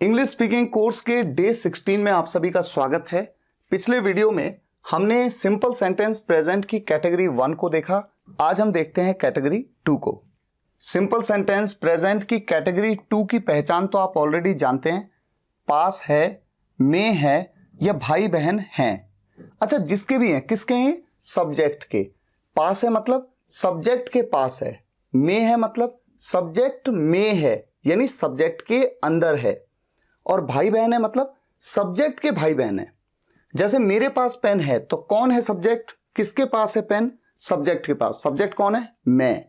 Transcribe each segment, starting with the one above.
English speaking course के day 16 में आप सभी का स्वागत है। पिछले वीडियो में हमने सिंपल सेंटेंस प्रेजेंट की कैटेगरी 1 को देखा। आज हम देखते हैं कैटेगरी 2 को। सिंपल सेंटेंस प्रेजेंट की कैटेगरी 2 की पहचान तो आप ऑलरेडी जानते हैं, पास है, में है या भाई बहन हैं। अच्छा, जिसके भी हैं, किसके हैं? सब्जेक्ट के। पास है मतलब सब्जेक्ट के पास है, में है मतलब सब्जेक्ट में है यानी सब्जेक्ट के अंदर है, और भाई बहन है मतलब सब्जेक्ट के भाई बहन है। जैसे मेरे पास पेन है तो कौन है सब्जेक्ट? किसके पास है पेन? सब्जेक्ट के पास। सब्जेक्ट कौन है? मैं।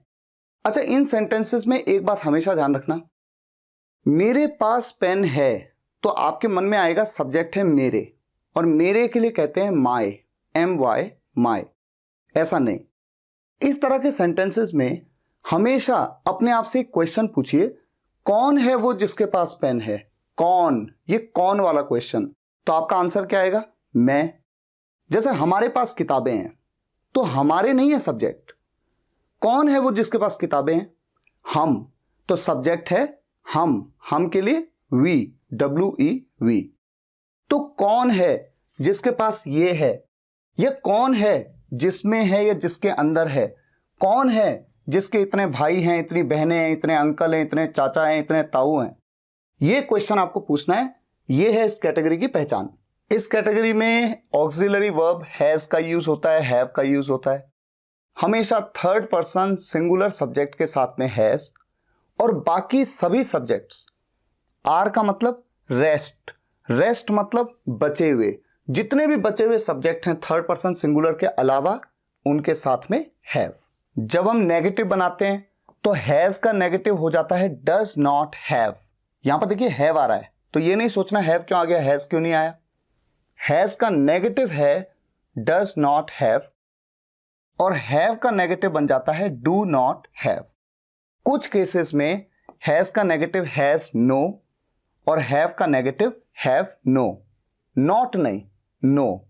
अच्छा, इन सेंटेंसेस में एक बात हमेशा ध्यान रखना, मेरे पास पेन है तो आपके मन में आएगा सब्जेक्ट है मेरे, और मेरे के लिए कहते हैं माय, MY, माय। ऐसा नहीं। इस तरह के सेंटेंसेस में हमेशा अपने आप से एक क्वेश्चन पूछिए, कौन है वो जिसके पास पेन है? कौन, ये कौन वाला क्वेश्चन। तो आपका आंसर क्या आएगा? मैं। जैसे हमारे पास किताबें हैं तो हमारे नहीं है सब्जेक्ट। कौन है वो जिसके पास किताबें हैं? हम। तो सब्जेक्ट है हम के लिए वी, WE। तो कौन है जिसके पास ये है? ये कौन है जिसमें है या जिसके अंदर है? कौन है जिसके इतने भाई हैं, इतनी बहनें हैं, इतने अंकल हैं, इतने चाचा हैं, इतने ताऊ हैं? ये क्वेश्चन आपको पूछना है। ये है इस कैटेगरी की पहचान। इस कैटेगरी में ऑक्सिलरी वर्ब हैज का यूज होता है, हैव का यूज होता है। हमेशा थर्ड पर्सन सिंगुलर सब्जेक्ट के साथ में हैज, और बाकी सभी सब्जेक्ट्स आर का मतलब रेस्ट, रेस्ट मतलब बचे हुए। जितने भी बचे हुए सब्जेक्ट हैं थर्ड पर्सन सिंगुलर के अलावा, उनके साथ में हैव। जब हम नेगेटिव बनाते हैं तो हैज का नेगेटिव हो जाता है डज नॉट हैव। यहां पर देखिए हैव आ रहा है तो ये नहीं सोचना हैव क्यों आ गया, हैज क्यों नहीं आया। हैज का नेगेटिव है डज नॉट हैव, और हैव का नेगेटिव बन जाता है डू नॉट हैव। कुछ केसेस में हैज का नेगेटिव हैज नो, और हैव का नेगेटिव हैव नो। नॉट नहीं, नो।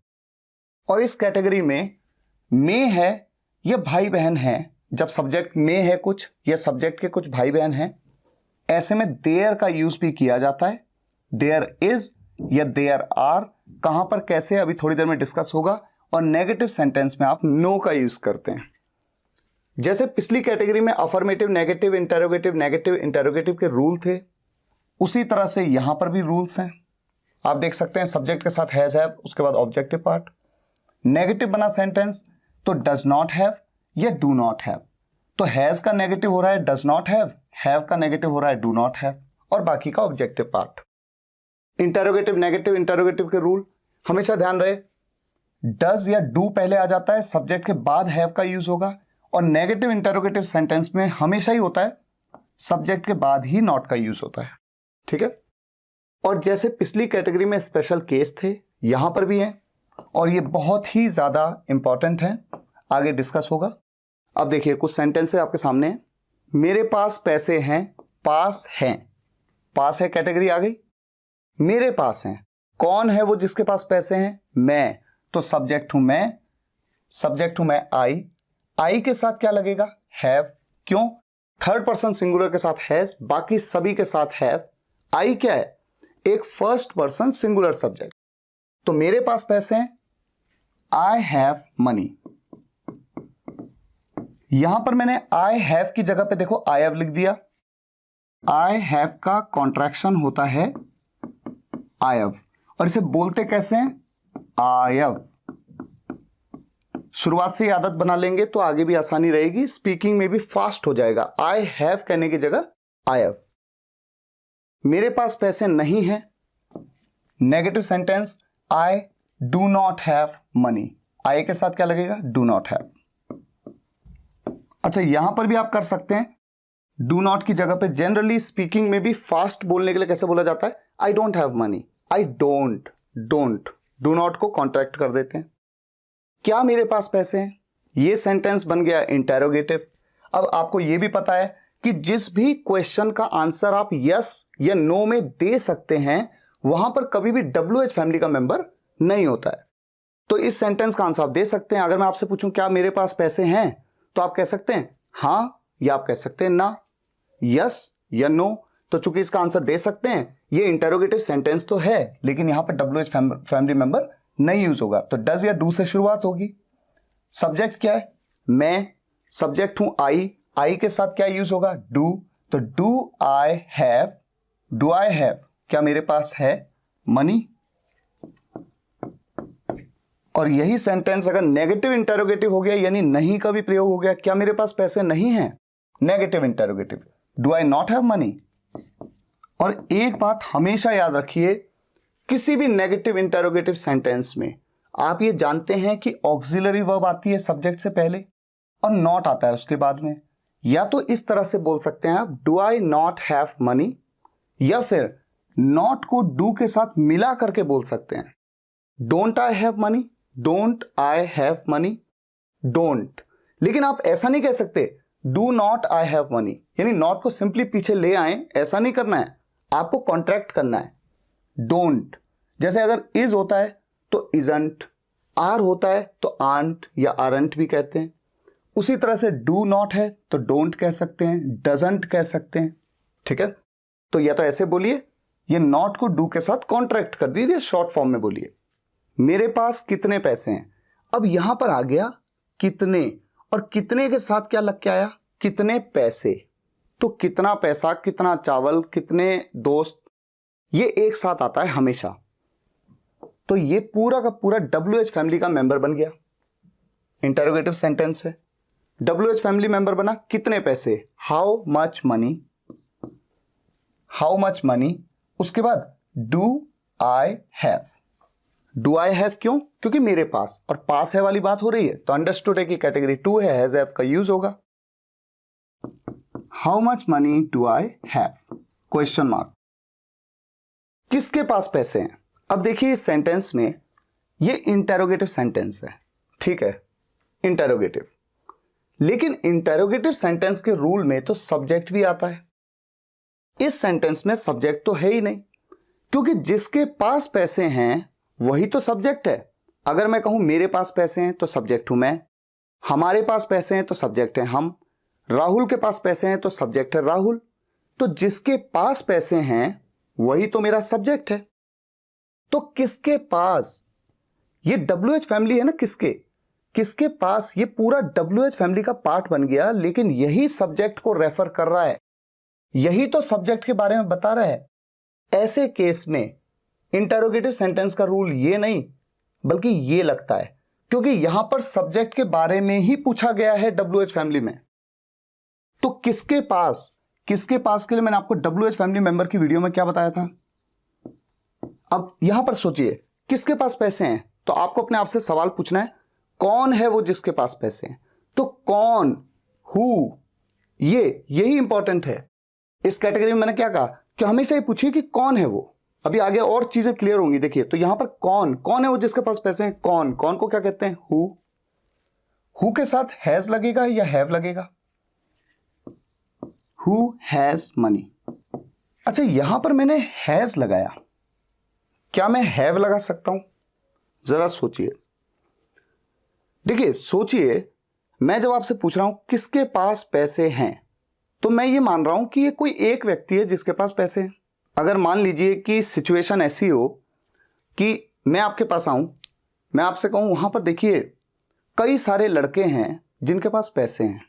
और इस कैटेगरी में है या भाई बहन है, जब सब्जेक्ट में है कुछ या सब्जेक्ट के कुछ भाई बहन हैं, ऐसे में देयर का यूज भी किया जाता है। देयर इज या देयर आर, कहां पर कैसे अभी थोड़ी देर में डिस्कस होगा। और नेगेटिव सेंटेंस में आप नो का यूज करते हैं। जैसे पिछली कैटेगरी में अफर्मेटिव, नेगेटिव, इंटरोगेटिव के रूल थे, उसी तरह से यहां पर भी रूल्स हैं। आप देख सकते हैं सब्जेक्ट के साथ हैज हैव, उसके बाद ऑब्जेक्टिव पार्ट। नेगेटिव बना सेंटेंस तो डज नॉट हैव या डू नॉट हैव। तो हैज का नेगेटिव हो रहा है डज नॉट हैव का नेगेटिव हो रहा है डू नॉट हैव, और बाकी का objective part. Interrogative, negative, interrogative के रूल हमेशा ध्यान रहे, डज या डू पहले आ जाता है, सब्जेक्ट के बाद हैव का यूज होगा। और नेगेटिव इंटरोगेटिव सेंटेंस में हमेशा ही होता है सब्जेक्ट के बाद ही नॉट का यूज होता है। ठीक है। और जैसे पिछली कैटेगरी में स्पेशल केस थे, यहां पर भी हैं, और ये बहुत ही ज्यादा इंपॉर्टेंट है, आगे डिस्कस होगा। अब देखिए कुछ सेंटेंस आपके सामने हैं। मेरे पास पैसे हैं, पास हैं। पास है कैटेगरी आ गई। मेरे पास हैं, कौन है वो जिसके पास पैसे हैं? मैं। तो सब्जेक्ट हूं मैं, सब्जेक्ट हूं मैं आई के साथ क्या लगेगा? हैव। क्यों? थर्ड पर्सन सिंगुलर के साथ हैज, बाकी सभी के साथ हैव। आई क्या है? एक फर्स्ट पर्सन सिंगुलर सब्जेक्ट। तो मेरे पास पैसे हैं, आई हैव मनी। यहां पर मैंने आई हैव की जगह पे देखो आई हैव लिख दिया। आई हैव का कॉन्ट्रैक्शन होता है आई हैव, और इसे बोलते कैसे हैं? I have. शुरुआत से ही आदत बना लेंगे तो आगे भी आसानी रहेगी, स्पीकिंग में भी फास्ट हो जाएगा। आई हैव कहने की जगह आई हैव। मेरे पास पैसे नहीं हैं, negative sentence I do not have money. I के साथ क्या लगेगा? Do not have. अच्छा, यहां पर भी आप कर सकते हैं, डू नॉट की जगह पे जनरली स्पीकिंग में भी फास्ट बोलने के लिए कैसे बोला जाता है? I don't have money. I don't, do not को कॉन्ट्रैक्ट कर देते हैं। क्या मेरे पास पैसे हैं? ये सेंटेंस बन गया इंटेरोगेटिव। अब आपको यह भी पता है कि जिस भी क्वेश्चन का आंसर आप यस या नो में दे सकते हैं, वहां पर कभी भी WH फैमिली का मेंबर नहीं होता है। तो इस सेंटेंस का आंसर आप दे सकते हैं। अगर मैं आपसे पूछूं क्या मेरे पास पैसे हैं, तो आप कह सकते हैं हां, या आप कह सकते हैं ना, यस या नो। तो चूंकि इसका आंसर दे सकते हैं, ये इंटेरोगेटिव सेंटेंस तो है लेकिन यहां पर WH फैमिली मेंबर नहीं यूज होगा, तो डज या डू से शुरुआत होगी। सब्जेक्ट क्या है? मैं। सब्जेक्ट हूं आई के साथ क्या यूज होगा? डू। तो डू आई हैव, क्या मेरे पास है मनी? और यही सेंटेंस अगर नेगेटिव इंटेरोगेटिव हो गया यानी नहीं का भी प्रयोग हो गया, क्या मेरे पास पैसे नहीं हैं? Negative interrogative, do I not have money? और एक बात हमेशा याद रखिए, किसी भी नेगेटिव इंटेरोगेटिव सेंटेंस में आप ये जानते हैं कि ऑक्सिलरी वर्ब आती है सब्जेक्ट से पहले और नॉट आता है उसके बाद में। या तो इस तरह से बोल सकते हैं आप, do I not have money, या फिर नॉट को डू के साथ मिला करके बोल सकते हैं, don't I have money, don't I have money, don't. लेकिन आप ऐसा नहीं कह सकते do not I have money, यानी नॉट को सिंपली पीछे ले आए, ऐसा नहीं करना है, आपको कॉन्ट्रैक्ट करना है। डोंट जैसे अगर इज होता है तो इजंट, आर होता है तो आंट या आरंट भी कहते हैं। उसी तरह से डू नॉट है तो डोंट कह सकते हैं, डजंट कह सकते हैं। ठीक है, तो या तो ऐसे बोलिए, ये नॉट को डू के साथ कॉन्ट्रैक्ट कर दीजिए, शॉर्ट फॉर्म में बोलिए, मेरे पास कितने पैसे हैं। अब यहां पर आ गया कितने, और कितने के साथ क्या लग के आया? कितने पैसे। तो कितना पैसा, कितना चावल, कितने दोस्त, ये एक साथ आता है हमेशा। तो ये पूरा का पूरा WH फैमिली का मेंबर बन गया। इंटरोगेटिव सेंटेंस है, WH फैमिली मेंबर बना, कितने पैसे, how much money, how much money. उसके बाद do I have, do I have क्यों? क्योंकि मेरे पास, और पास है वाली बात हो रही है तो अंडरस्टूड है कि कैटेगरी 2 है, हैज हैव का यूज होगा। How much money do I have, question mark, किसके पास पैसे हैं। अब देखिए इस सेंटेंस में ये इंटेरोगेटिव सेंटेंस है, ठीक है, इंटेरोगेटिव, लेकिन इंटेरोगेटिव सेंटेंस के रूल में तो सब्जेक्ट भी आता है। इस सेंटेंस में सब्जेक्ट तो है ही नहीं, क्योंकि जिसके पास पैसे हैं वही तो सब्जेक्ट है। अगर मैं कहूं मेरे पास पैसे हैं तो सब्जेक्ट हूं मैं, हमारे पास पैसे हैं तो सब्जेक्ट है हम, राहुल के पास पैसे हैं तो सब्जेक्ट है राहुल। तो जिसके पास पैसे हैं वही तो मेरा सब्जेक्ट है। तो किसके पास, ये WH फैमिली है ना, किसके पास, ये पूरा WH फैमिली का पार्ट बन गया, लेकिन यही सब्जेक्ट को रेफर कर रहा है, यही तो सब्जेक्ट के बारे में बता रहा है। ऐसे केस में इंटेरोगेटिव सेंटेंस का रूल ये नहीं बल्कि ये लगता है, क्योंकि यहां पर सब्जेक्ट के बारे में ही पूछा गया है WH फैमिली में। तो किसके पास के लिए मैंने आपको WH फैमिली मेंबर की वीडियो में क्या बताया था। अब यहां पर सोचिए, किसके पास पैसे हैं, तो आपको अपने आप से सवाल पूछना है, कौन है वो जिसके पास पैसे हैं। तो कौन, हु, यही इंपॉर्टेंट है। इस कैटेगरी में मैंने क्या कहा कि हमेशा ये पूछिए कि कौन है वो। अभी आगे और चीजें क्लियर होंगी। देखिए, तो यहां पर कौन है वो जिसके पास पैसे हैं, कौन को क्या कहते हैं, हु के साथ हैज लगेगा या हैव लगेगा, हु हैज मनी। अच्छा, यहां पर मैंने हैज लगाया, क्या मैं हैव लगा सकता हूं? जरा सोचिए, देखिए सोचिए, मैं जब आपसे पूछ रहा हूं किसके पास पैसे हैं, तो मैं ये मान रहा हूं कि ये कोई एक व्यक्ति है जिसके पास पैसे हैं। अगर मान लीजिए कि सिचुएशन ऐसी हो कि मैं आपके पास आऊं, मैं आपसे कहूं वहां पर देखिए कई सारे लड़के हैं जिनके पास पैसे हैं,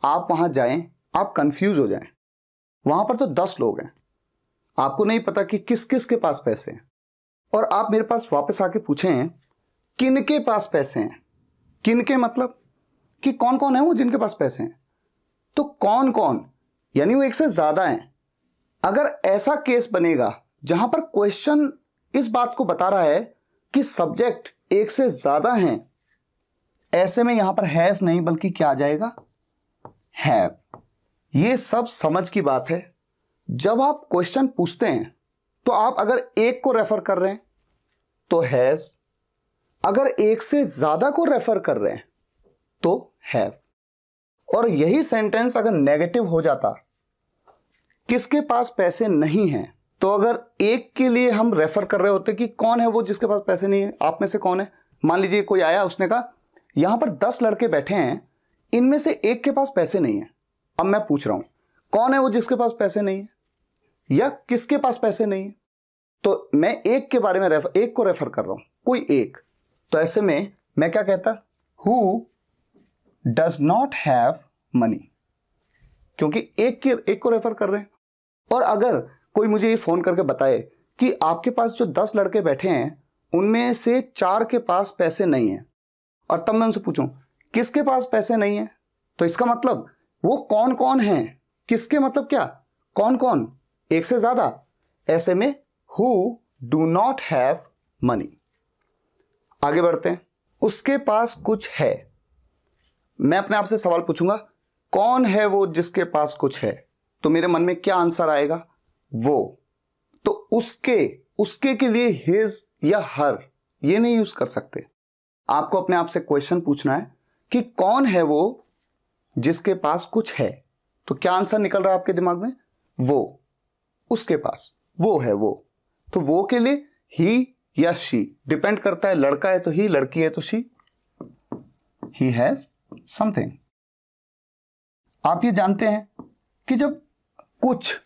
आप वहां जाएं, आप कंफ्यूज हो जाएं, वहां पर तो 10 लोग हैं, आपको नहीं पता कि किस किस के पास पैसे हैं, और आप मेरे पास वापस आके पूछें किनके पास पैसे हैं, किनके मतलब कि कौन कौन है वो जिनके पास पैसे हैं। तो कौन यानी वो एक से ज्यादा हैं। अगर ऐसा केस बनेगा जहां पर क्वेश्चन इस बात को बता रहा है कि सब्जेक्ट एक से ज्यादा हैं, ऐसे में यहां पर हैज नहीं बल्कि क्या आ जाएगा, हैव। ये सब समझ की बात है। जब आप क्वेश्चन पूछते हैं तो आप अगर एक को रेफर कर रहे हैं तो हैज, अगर एक से ज्यादा को रेफर कर रहे हैं तो हैव। और यही सेंटेंस अगर नेगेटिव हो जाता, किसके पास पैसे नहीं हैं, तो अगर एक के लिए हम रेफर कर रहे होते कि कौन है वो जिसके पास पैसे नहीं है, आप में से कौन है, मान लीजिए कोई आया, उसने कहा यहां पर 10 लड़के बैठे हैं, इनमें से एक के पास पैसे नहीं है। अब मैं पूछ रहा हूं कौन है वो जिसके पास पैसे नहीं है, या किसके पास पैसे नहीं है। तो मैं एक के बारे में एक को रेफर कर रहा हूं, कोई एक। तो ऐसे में मैं क्या कहता, who does not have money, क्योंकि एक को रेफर कर रहे हैं। और अगर कोई मुझे ये फोन करके बताए कि आपके पास जो 10 लड़के बैठे हैं उनमें से 4 के पास पैसे नहीं है, और तब मैं उनसे पूछूं किसके पास पैसे नहीं है, तो इसका मतलब वो कौन कौन है, किसके मतलब क्या, कौन कौन, एक से ज्यादा। ऐसे में who do not have money. आगे बढ़ते हैं, उसके पास कुछ है। मैं अपने आप से सवाल पूछूंगा, कौन है वो जिसके पास कुछ है, तो मेरे मन में क्या आंसर आएगा, वो। तो उसके के लिए हिज या हर ये नहीं यूज कर सकते। आपको अपने आप से क्वेश्चन पूछना है कि कौन है वो जिसके पास कुछ है। तो क्या आंसर निकल रहा है आपके दिमाग में, वो, उसके पास वो है वो। तो वो के लिए ही या शी डिपेंड करता है, लड़का है तो ही, लड़की है तो शी। He has something. आप ये जानते हैं कि जब कुछ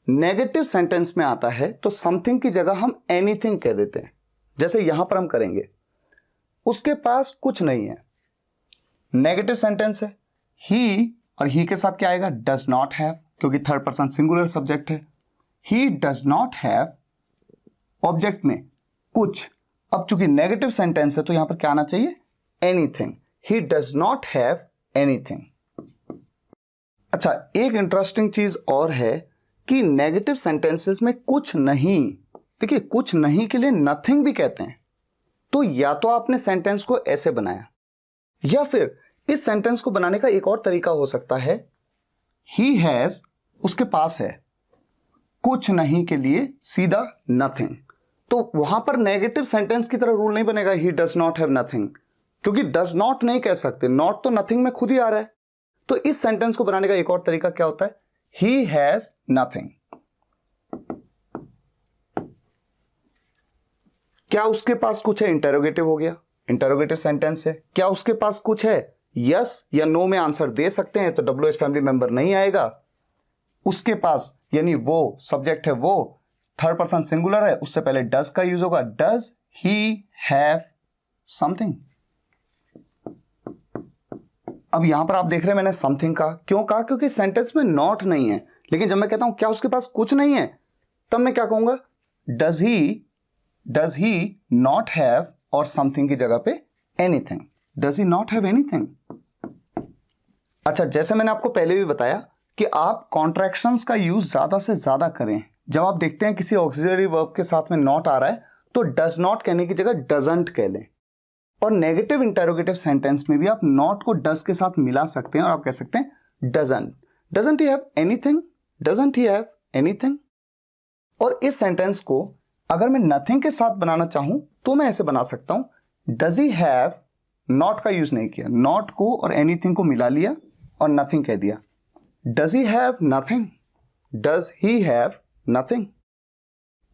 नेगेटिव सेंटेंस में आता है तो समथिंग की जगह हम एनीथिंग कह देते हैं। जैसे यहां पर हम करेंगे, उसके पास कुछ नहीं है, नेगेटिव सेंटेंस है। ही और ही के साथ क्या आएगा, डज नॉट हैव, क्योंकि थर्ड पर्सन सिंगुलर सब्जेक्ट है। He does not have, object में कुछ। अब चूंकि नेगेटिव सेंटेंस है तो यहां पर क्या आना चाहिए, anything. He does not have anything. अच्छा, एक इंटरेस्टिंग चीज और है कि नेगेटिव सेंटेंसेस में कुछ नहीं, देखिए कुछ नहीं के लिए नथिंग भी कहते हैं। तो या तो आपने सेंटेंस को ऐसे बनाया, या फिर इस सेंटेंस को बनाने का एक और तरीका हो सकता है, ही हैज, उसके पास है, कुछ नहीं के लिए सीधा नथिंग। तो वहां पर नेगेटिव सेंटेंस की तरह रूल नहीं बनेगा, ही डज नॉट हैव नथिंग, क्योंकि डज नॉट नहीं कह सकते, नॉट तो नथिंग में खुद ही आ रहा है। तो इस सेंटेंस को बनाने का एक और तरीका क्या होता है, ही हैज नथिंग। क्या उसके पास कुछ है, इंटेरोगेटिव हो गया, इंटेरोगेटिव सेंटेंस है। क्या उसके पास कुछ है, यस या नो में आंसर दे सकते हैं, तो WH फैमिली मेंबर नहीं आएगा। उसके पास यानी वो सब्जेक्ट है, वो थर्ड पर्सन सिंगुलर है, उससे पहले डज का यूज होगा, डज ही हैव समथिंग। अब यहां पर आप देख रहे हैं मैंने समथिंग कहा, क्यों कहा, क्योंकि सेंटेंस में नॉट नहीं है। लेकिन जब मैं कहता हूं क्या उसके पास कुछ नहीं है, तब मैं क्या कहूंगा, डज ही नॉट हैव, और समथिंग की जगह pay anything, does he not have anything. अच्छा, जैसे मैंने आपको पहले भी बताया कि आप कॉन्ट्रैक्शंस का यूज ज्यादा से ज्यादा करें। जब आप देखते हैं किसी ऑक्सिलरी वर्ब के साथ में नॉट आ रहा है तो डज नॉट कहने की जगह डजंट कह लें। और नेगेटिव इंटेरोगेटिव सेंटेंस में भी आप नॉट को डज के साथ मिला सकते हैं और आप कह सकते हैं doesn't he have anything, doesn't he have anything. और इस सेंटेंस को अगर मैं नथिंग के साथ बनाना चाहूं तो मैं ऐसे बना सकता हूं, डज ही हैव, नॉट का यूज नहीं किया, नॉट को और एनीथिंग को मिला लिया और नथिंग कह दिया, does he have nothing, does he have nothing.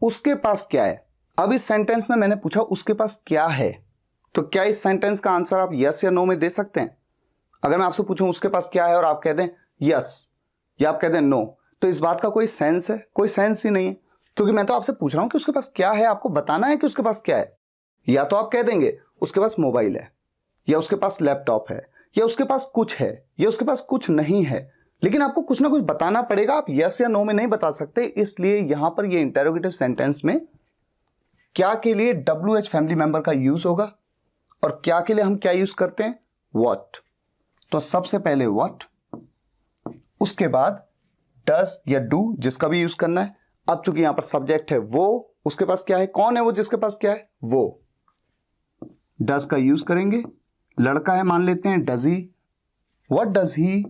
उसके पास क्या है। अब इस सेंटेंस में मैंने पूछा उसके पास क्या है, तो क्या इस सेंटेंस का आंसर आप यस या नो में दे सकते हैं। अगर मैं आपसे पूछूं उसके पास क्या है और आप कह दें यस या आप कह दें नो, तो इस बात का कोई सेंस है, कोई सेंस ही नहीं है, क्योंकि मैं तो आपसे पूछ रहा हूं कि उसके पास क्या है, आपको बताना है कि उसके पास क्या है। या तो आप कह देंगे उसके पास मोबाइल है, या उसके पास लैपटॉप है, या उसके पास कुछ है, या उसके पास कुछ नहीं है, लेकिन आपको कुछ ना कुछ बताना पड़ेगा। आप यस या नो में नहीं बता सकते, इसलिए यहां पर ये इंटेरोगेटिव सेंटेंस में क्या के लिए WH फैमिली मेंबर का यूज होगा और क्या के लिए हम क्या यूज करते हैं, व्हाट। तो सबसे पहले व्हाट, उसके बाद डस या डू जिसका भी यूज करना है। अब चूंकि यहां पर सब्जेक्ट है वो, उसके पास क्या है, कौन है वो जिसके पास क्या है, वो, डस का यूज करेंगे। लड़का है मान लेते हैं, does he, what does he,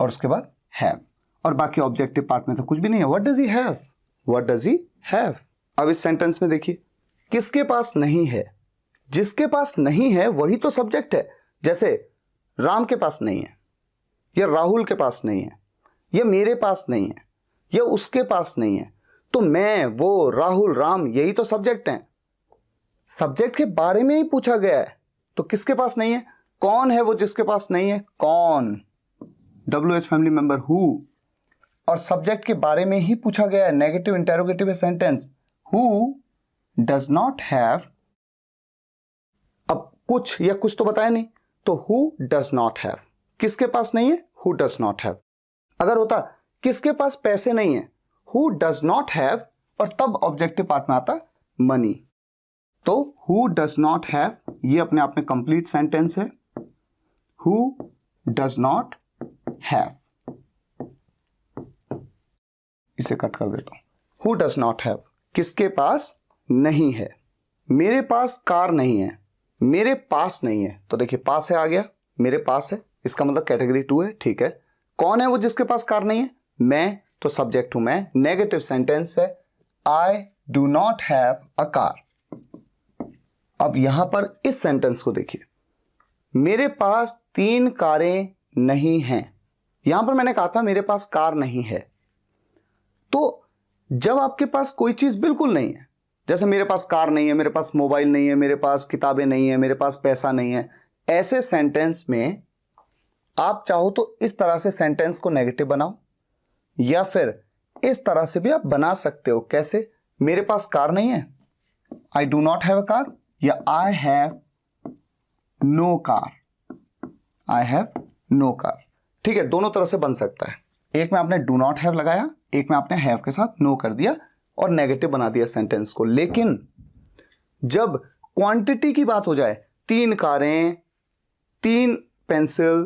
और उसके बाद हैव। और बाकी ऑब्जेक्टिव पार्ट में तो कुछ भी नहीं है, what does he have, what does he have. अब इस सेंटेंस में देखिए किसके पास नहीं है, जिसके पास नहीं है वही तो सब्जेक्ट है। जैसे राम के पास नहीं है, या राहुल के पास नहीं है, या मेरे पास नहीं है, या उसके पास नहीं है, तो मैं, वो, राहुल, राम यही तो सब्जेक्ट हैं। सब्जेक्ट के बारे में ही पूछा गया है, तो किसके पास नहीं है, कौन है वो जिसके पास नहीं है, कौन, WH फैमिली मेंबर हु। और सब्जेक्ट के बारे में ही पूछा गया है, negative interrogative sentence. Who does not have, अब कुछ या कुछ तो बताया नहीं, तो हु डज नॉट हैव, किसके पास नहीं है, हु डज नॉट हैव। अगर होता किसके पास पैसे नहीं है, हु डज नॉट हैव, और तब ऑब्जेक्टिव पार्ट में आता मनी। तो हु डज नॉट हैव ये अपने आप में कंप्लीट सेंटेंस है। हु डज नॉट हैव, इसे कट कर देता हूं। हु डज नॉट हैव, किसके पास नहीं है। मेरे पास कार नहीं है, मेरे पास नहीं है, तो देखिए पास है आ गया, मेरे पास है, इसका मतलब कैटेगरी 2 है, ठीक है। कौन है वो जिसके पास कार नहीं है, मैं, तो सब्जेक्ट हूं मैं, नेगेटिव सेंटेंस है। I do not have a car. अब यहां पर इस सेंटेंस को देखिए, मेरे पास 3 कारें नहीं हैं। यहां पर मैंने कहा था मेरे पास कार नहीं है। तो जब आपके पास कोई चीज बिल्कुल नहीं है, जैसे मेरे पास कार नहीं है, मेरे पास मोबाइल नहीं है, मेरे पास किताबें नहीं है, मेरे पास पैसा नहीं है, ऐसे सेंटेंस में आप चाहो तो इस तरह से सेंटेंस को नेगेटिव बनाओ, या फिर इस तरह से भी आप बना सकते हो। कैसे, मेरे पास कार नहीं है, I do not have a car, या I have no car, I have no car. ठीक है, दोनों तरह से बन सकता है। एक में आपने डू नॉट हैव लगाया, एक में आपने हैव के साथ नो कर दिया और नेगेटिव बना दिया सेंटेंस को। लेकिन जब क्वांटिटी की बात हो जाए, 3 कारें, 3 पेंसिल,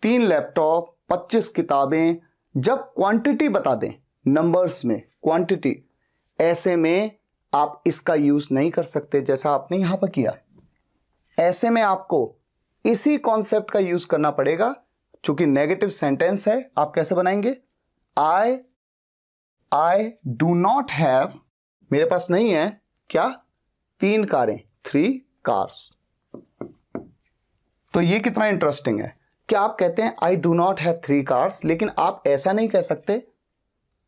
3 लैपटॉप, 25 किताबें, जब क्वांटिटी बता दें नंबर्स में क्वांटिटी, ऐसे में आप इसका यूज नहीं कर सकते जैसा आपने यहां पर किया। ऐसे में आपको इसी कॉन्सेप्ट का यूज करना पड़ेगा। चूंकि नेगेटिव सेंटेंस है, आप कैसे बनाएंगे, आई डू नॉट हैव, मेरे पास नहीं है क्या, 3 कारें, 3 कार्स। तो ये कितना इंटरेस्टिंग है कि आप कहते हैं आई डू नॉट हैव 3 कार्स, लेकिन आप ऐसा नहीं कह सकते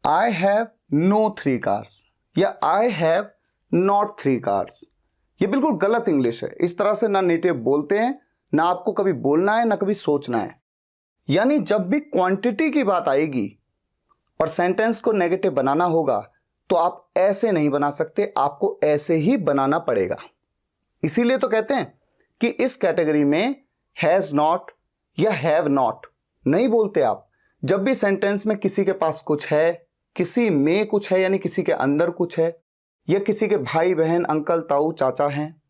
आई हैव नो 3 कार्स या आई हैव नॉट 3 कार्स। ये बिल्कुल गलत इंग्लिश है। इस तरह से ना नेटिव बोलते हैं, ना आपको कभी बोलना है, ना कभी सोचना है। यानी जब भी क्वांटिटी की बात आएगी और सेंटेंस को नेगेटिव बनाना होगा, तो आप ऐसे नहीं बना सकते, आपको ऐसे ही बनाना पड़ेगा। इसीलिए तो कहते हैं कि इस कैटेगरी में हैज नॉट या हैव नॉट नहीं बोलते आप। जब भी सेंटेंस में किसी के पास कुछ है, किसी में कुछ है, यानी किसी के अंदर कुछ है, या किसी के भाई बहन अंकल ताऊ चाचा हैं,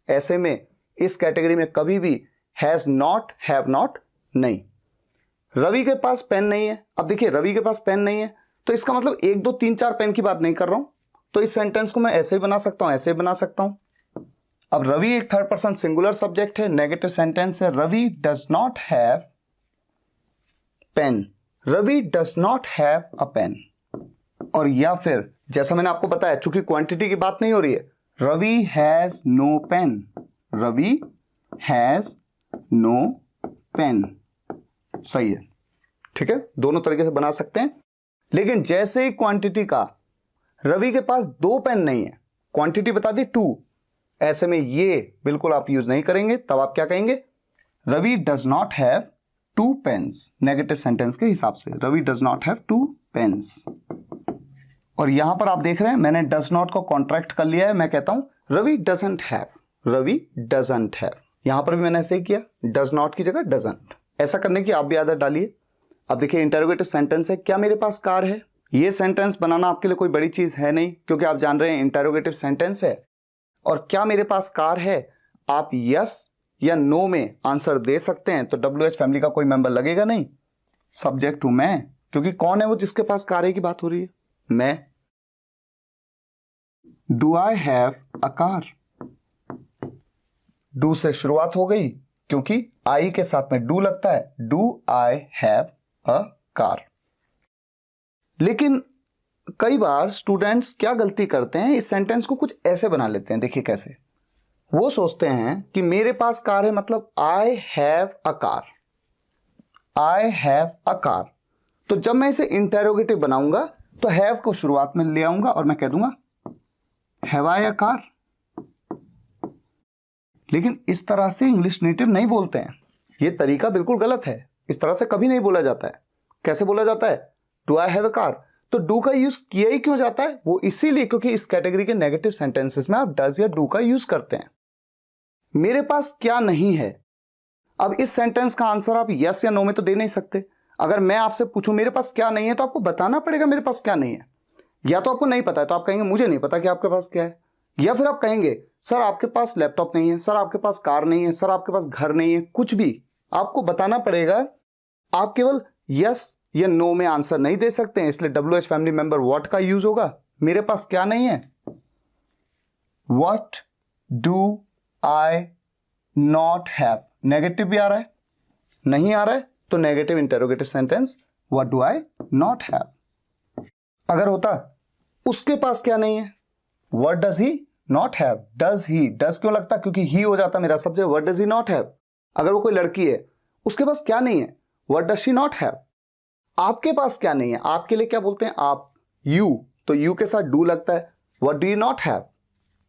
ऐसे में इस कैटेगरी में कभी भी हैज नॉट हैव नॉट नहीं। रवि के पास पेन नहीं है, अब देखिए रवि के पास पेन नहीं है, तो इसका मतलब 1 2 3 4 पेन की बात नहीं कर रहा हूं। तो इस सेंटेंस को मैं ऐसे ही बना सकता हूं, ऐसे ही बना सकता हूं। अब रवि एक 3rd पर्सन सिंगुलर सब्जेक्ट है, नेगेटिव सेंटेंस है। Ravi does not have pen, Ravi does not have a pen. और या फिर जैसा मैंने आपको बताया, चूंकि क्वांटिटी की बात नहीं हो रही है, Ravi has no pen, Ravi has no pen. सही है, ठीक है, दोनों तरीके से बना सकते हैं। लेकिन जैसे ही क्वांटिटी का रवि के पास 2 पेन नहीं है, क्वांटिटी बता दी 2, ऐसे में ये बिल्कुल आप यूज नहीं करेंगे। तब आप क्या कहेंगे, Ravi does not have 2 pens, negative sentence के हिसाब से Ravi does not have 2 pens. और यहां पर आप देख रहे हैं मैंने डज नॉट को कॉन्ट्रैक्ट कर लिया है। मैं कहता हूं Ravi doesn't have, Ravi doesn't have. यहां पर भी मैंने ऐसे ही किया, डज नॉट की जगह डजंट। ऐसा करने की आप भी आदत डालिए। अब देखिए इंटरोगेटिव सेंटेंस है, क्या मेरे पास कार है। ये सेंटेंस बनाना आपके लिए कोई बड़ी चीज है नहीं, क्योंकि आप जान रहे हैं इंटरोगेटिव सेंटेंस है। और क्या मेरे पास कार है, आप यस या नो में आंसर दे सकते हैं, तो WH फैमिली का कोई मेंबर लगेगा नहीं। सब्जेक्ट हूं मैं, क्योंकि कौन है वो जिसके पास कार है की बात हो रही है, मैं। Do I have a car, do से शुरुआत हो गई क्योंकि आई के साथ में डू लगता है। Do I have a car. लेकिन कई बार स्टूडेंट्स क्या गलती करते हैं, इस सेंटेंस को कुछ ऐसे बना लेते हैं। देखिए कैसे, वो सोचते हैं कि मेरे पास कार है मतलब I have a car, I have a car. तो जब मैं इसे इंटेरोगेटिव बनाऊंगा तो हैव को शुरुआत में ले आऊंगा और मैं कह दूंगा हैव आई अ कार। लेकिन इस तरह से इंग्लिश नेटिव नहीं बोलते हैं, ये तरीका बिल्कुल गलत है। इस तरह से कभी नहीं बोला जाता है। कैसे बोला जाता है, do I have a car. तो डू का यूज किया ही क्यों जाता है? वो इसीलिए क्योंकि इस कैटेगरी के नेगेटिव सेंटेंसेस में आप डज या डू का यूज करते हैं। मेरे पास क्या नहीं है। अब इस सेंटेंस का आंसर आप यस या नो में तो दे नहीं सकते। अगर मैं आपसे पूछूं मेरे पास क्या नहीं है, तो आपको बताना पड़ेगा मेरे पास क्या नहीं है। या तो आपको नहीं पता है तो आप कहेंगे मुझे नहीं पता कि आपके पास क्या है, या फिर आप कहेंगे सर आपके पास लैपटॉप नहीं है, सर आपके पास कार नहीं है, सर आपके पास घर नहीं है। कुछ भी आपको बताना पड़ेगा। आप केवल यस या नो में आंसर नहीं दे सकते हैं, इसलिए WH फैमिली मेंबर व्हाट का यूज होगा। मेरे पास क्या नहीं है, what do I not have. Negative भी आ रहा है, नहीं आ रहा है तो negative interrogative sentence what do I not have. अगर होता उसके पास क्या नहीं है, what does he not have. Does he, does क्यों लगता, क्योंकि ही हो जाता मेरा subject, what does he not have. अगर वो कोई लड़की है उसके पास क्या नहीं है, what does she not have. आपके पास क्या नहीं है, आपके लिए क्या बोलते हैं आप, यू, तो यू के साथ डू लगता है, what do you not have.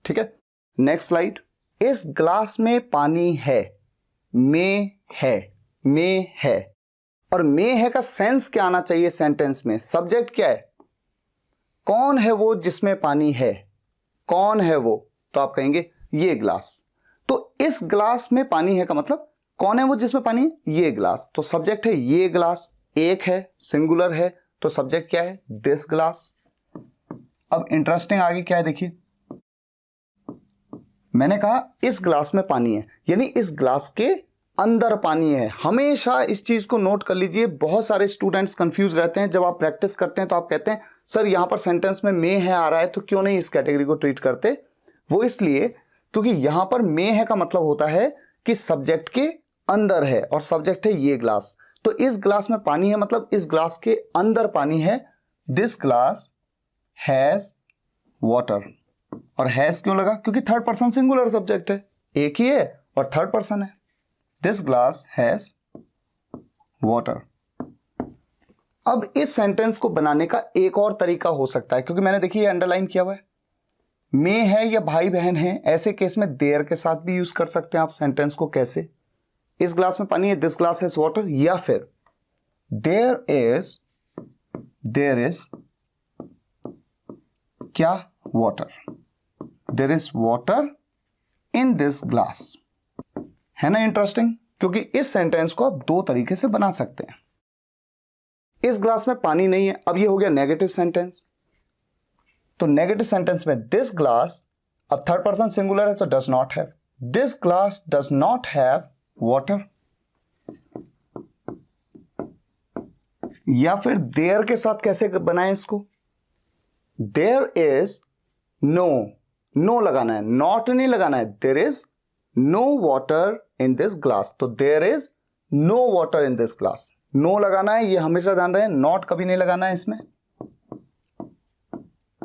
ठीक है, नेक्स्ट स्लाइड। इस ग्लास में पानी है, में है, और में है का सेंस क्या आना चाहिए सेंटेंस में। सब्जेक्ट क्या है, कौन है वो जिसमें पानी है, कौन है वो, तो आप कहेंगे ये ग्लास। तो इस ग्लास में पानी है का मतलब कौन है वो जिसमें पानी है, ये ग्लास। तो सब्जेक्ट है ये ग्लास, एक है, सिंगुलर है, तो सब्जेक्ट क्या है, दिस ग्लास। अब इंटरेस्टिंग आगे क्या है देखिए, मैंने कहा इस ग्लास में पानी है, यानी इस ग्लास के अंदर पानी है। हमेशा इस चीज को नोट कर लीजिए, बहुत सारे स्टूडेंट्स कंफ्यूज रहते हैं। जब आप प्रैक्टिस करते हैं तो आप कहते हैं सर यहां पर सेंटेंस में मे है आ रहा है, तो क्यों नहीं इस कैटेगरी को ट्रीट करते। वो इसलिए क्योंकि यहां पर मे है का मतलब होता है कि सब्जेक्ट के अंदर है, और सब्जेक्ट है ये ग्लास। तो इस ग्लास में पानी है मतलब इस ग्लास के अंदर पानी है। This glass has water. और हैज क्यों लगा, क्योंकि थर्ड पर्सन सिंगुलर सब्जेक्ट है, एक ही है और थर्ड पर्सन है। This glass has water. अब इस सेंटेंस को बनाने का एक और तरीका हो सकता है, क्योंकि मैंने देखिए अंडरलाइन किया हुआ है, में है या भाई बहन है, ऐसे केस में देयर के साथ भी यूज कर सकते हैं आप सेंटेंस को। कैसे, इस ग्लास में पानी है, दिस ग्लास हैज वाटर, या फिर देयर इज क्या, water, there is water in this glass. है ना इंटरेस्टिंग, क्योंकि इस सेंटेंस को आप दो तरीके से बना सकते हैं। इस ग्लास में पानी नहीं है, अब ये हो गया नेगेटिव सेंटेंस। तो नेगेटिव सेंटेंस में दिस ग्लास, अब थर्ड पर्सन सिंगुलर है तो does not have, this glass does not have water. या फिर देयर के साथ कैसे बनाएं इसको, देयर इज नो लगाना है, नॉट नहीं लगाना है। There is no water in this glass, तो there is no water in this glass. No लगाना है, ये हमेशा जान रहे हैं, नॉट कभी नहीं लगाना है इसमें।